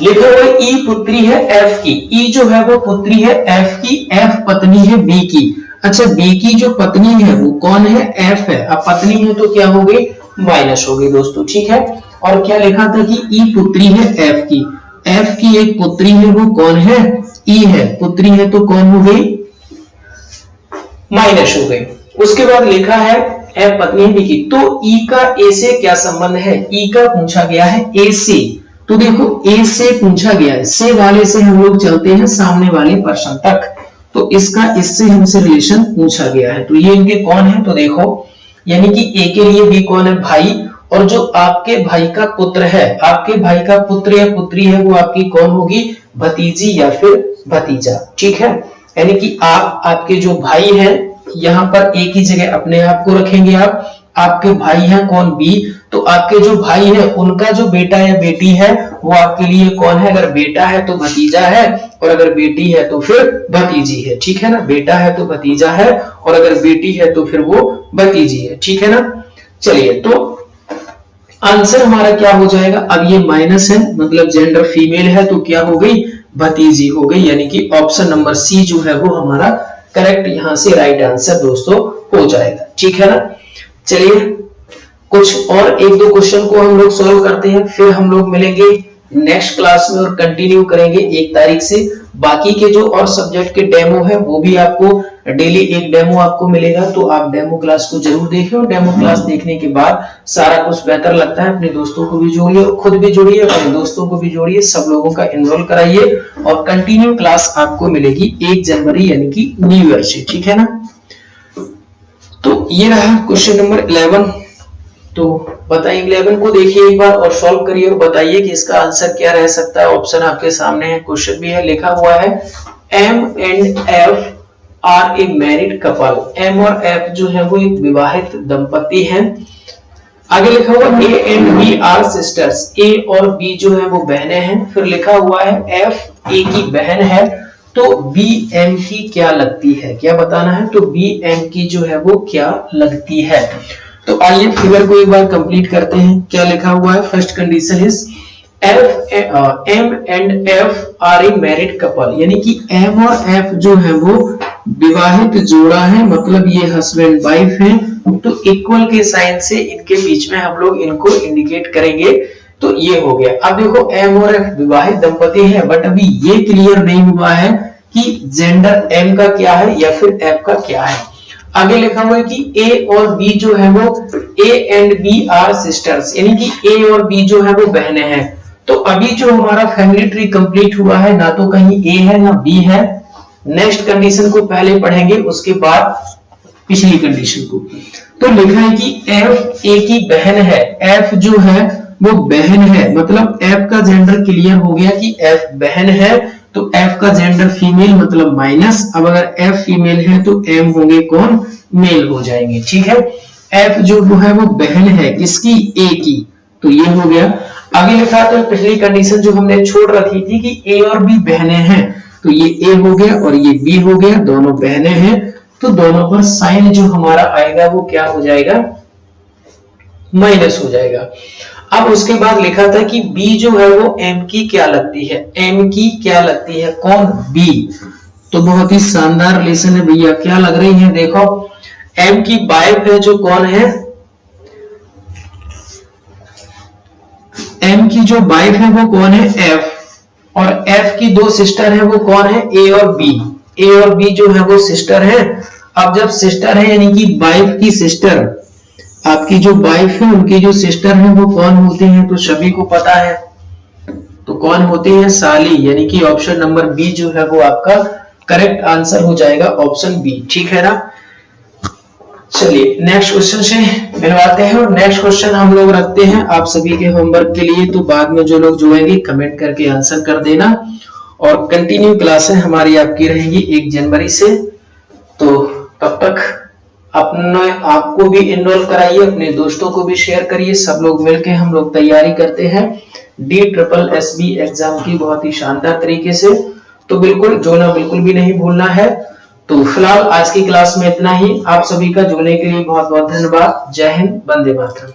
लिखा हुआ है ई पुत्री है एफ की, ई जो है वो पुत्री है एफ की, एफ पत्नी है बी की। अच्छा बी की जो पत्नी है वो कौन है, एफ है, अब पत्नी है तो क्या हो गई, माइनस हो गई दोस्तों, ठीक है। और क्या लिखा था कि ई पुत्री है एफ की, एफ की एक पुत्री है वो कौन है, ई है, पुत्री है तो कौन हो गई, माइनस हो गई। उसके बाद लिखा है एफ पत्नी है बी की, तो ई का ए से क्या संबंध है, ई का पूछा गया है ए से, तो देखो ए से पूछा गया है, से वाले से हम लोग चलते हैं सामने वाले पर्सन तक, तो इसका इससे हमसे रिलेशन पूछा गया है, तो ये इनके कौन है, तो देखो यानी कि ए के लिए बी कौन है, भाई, और जो आपके भाई का पुत्र है, आपके भाई का पुत्र या पुत्री है वो आपकी कौन होगी, भतीजी या फिर भतीजा, ठीक है। यानी कि आप आपके जो भाई हैं यहाँ पर ए की जगह अपने आप को रखेंगे आप, आपके भाई हैं कौन, बी, तो आपके जो भाई है उनका जो बेटा या बेटी है वो आपके लिए कौन है, अगर बेटा है तो भतीजा है, और अगर बेटी है तो फिर भतीजी है, ठीक है ना, बेटा है तो भतीजा है, और अगर बेटी है तो फिर वो भतीजी है, ठीक है ना। चलिए तो आंसर हमारा क्या हो जाएगा, अब ये माइनस है मतलब जेंडर फीमेल है, तो क्या हो गई, भतीजी हो गई, यानी कि ऑप्शन नंबर सी जो है वो हमारा करेक्ट यहां से राइट आंसर दोस्तों हो जाएगा, ठीक है ना। चलिए कुछ और एक दो क्वेश्चन को हम लोग सॉल्व करते हैं, फिर हम लोग मिलेंगे नेक्स्ट क्लास में और कंटिन्यू करेंगे 1 तारीख से। बाकी के जो और सब्जेक्ट के डेमो है वो भी आपको डेली एक डेमो आपको मिलेगा, तो आप डेमो क्लास को जरूर देखें, और डेमो क्लास देखने के बाद सारा कुछ बेहतर लगता है, अपने दोस्तों को भी जोड़िए, खुद भी जोड़िए, अपने दोस्तों को भी जोड़िए, सब लोगों का एनरोल कराइए, और कंटिन्यू क्लास आपको मिलेगी 1 जनवरी यानी कि न्यू ईयर से, ठीक है ना। तो ये रहा क्वेश्चन नंबर 11, तो बताइए 11 को देखिए एक बार और सॉल्व करिए और बताइए कि इसका आंसर क्या रह सकता है। ऑप्शन आपके सामने है, क्वेश्चन भी है, लिखा हुआ है M and F are a married couple, M और एफ जो है वो एक विवाहित दंपति हैं। आगे लिखा हुआ A and B are sisters, A और बी जो है वो बहनें हैं। फिर लिखा हुआ है एफ ए की बहन है, तो बी एम की क्या लगती है, क्या बताना है, तो बी एम की जो है वो क्या लगती है। तो आइए फिगर को एक बार कंप्लीट करते हैं, क्या लिखा हुआ है, first condition is M and F are a married couple, यानी कि एम और एफ जो है वो विवाहित जोड़ा है, मतलब ये हस्बैंड वाइफ है, तो इक्वल के साइन से इनके बीच में हम लोग इनको इंडिकेट करेंगे, तो ये हो गया। अब देखो एम और एफ विवाहित दंपति है, बट अभी ये क्लियर नहीं हुआ है कि जेंडर एम का क्या है या फिर एफ का क्या है। आगे लिखा हुआ है कि ए और बी जो है वो A and B are sisters, यानी कि ए और बी जो है वो बहनें हैं। तो अभी जो हमारा फैमिली ट्री कंप्लीट हुआ है, ना तो कहीं ए है ना बी है। नेक्स्ट कंडीशन को पहले पढ़ेंगे, उसके बाद पिछली कंडीशन को। तो लिखा है कि एफ ए की बहन है, एफ जो है वो बहन है, मतलब एफ का जेंडर क्लियर हो गया कि एफ बहन है, तो एफ का जेंडर फीमेल मतलब माइनस। अब अगर एफ फीमेल है तो एम होंगे कौन, मेल हो जाएंगे, ठीक है। एफ जो है वो बहन है किसकी, ए की, तो ये हो गया। आगे लिखा तो पिछली कंडीशन जो हमने छोड़ रखी थी कि ए और बी बहनें हैं, तो ये ए हो गया और ये बी हो गया, दोनों बहनें हैं, तो दोनों पर साइन जो हमारा आएगा वो क्या हो जाएगा, माइनस हो जाएगा। अब उसके बाद लिखा था कि बी जो है वो एम की क्या लगती है, एम की क्या लगती है, कौन, बी। तो बहुत ही शानदार रिलेशन है भैया, क्या लग रही है, देखो एम की वाइफ है जो कौन है, एम की जो वाइफ है वो कौन है, एफ, और एफ की 2 सिस्टर है वो कौन है, ए और बी। ए और बी जो है वो सिस्टर है। अब जब सिस्टर है यानी कि वाइफ की सिस्टर, आपकी जो वाइफ है उनकी जो सिस्टर है वो कौन होती है, तो सभी को पता है, तो कौन होती है, साली, यानी कि ऑप्शन नंबर बी जो है वो आपका करेक्ट आंसर हो जाएगा, ऑप्शन बी, ठीक है ना। चलिए नेक्स्ट क्वेश्चन से मिलवाते हैं, और नेक्स्ट क्वेश्चन हम लोग रखते हैं आप सभी के होमवर्क के लिए, तो बाद में जो लोग जुड़ेंगे कमेंट करके आंसर कर देना, और कंटिन्यू क्लासें हमारी आपकी रहेंगी 1 जनवरी से। तो तब तक अपने आपको भी एनरोल कराइए, अपने दोस्तों को भी शेयर करिए, सब लोग मिलकर हम लोग तैयारी करते हैं DSSB एग्जाम की बहुत ही शानदार तरीके से। तो बिल्कुल जुड़ना बिल्कुल भी नहीं भूलना है। तो फिलहाल आज की क्लास में इतना ही। आप सभी का जुड़ने के लिए बहुत बहुत धन्यवाद। जय हिंद, वंदे मातरम।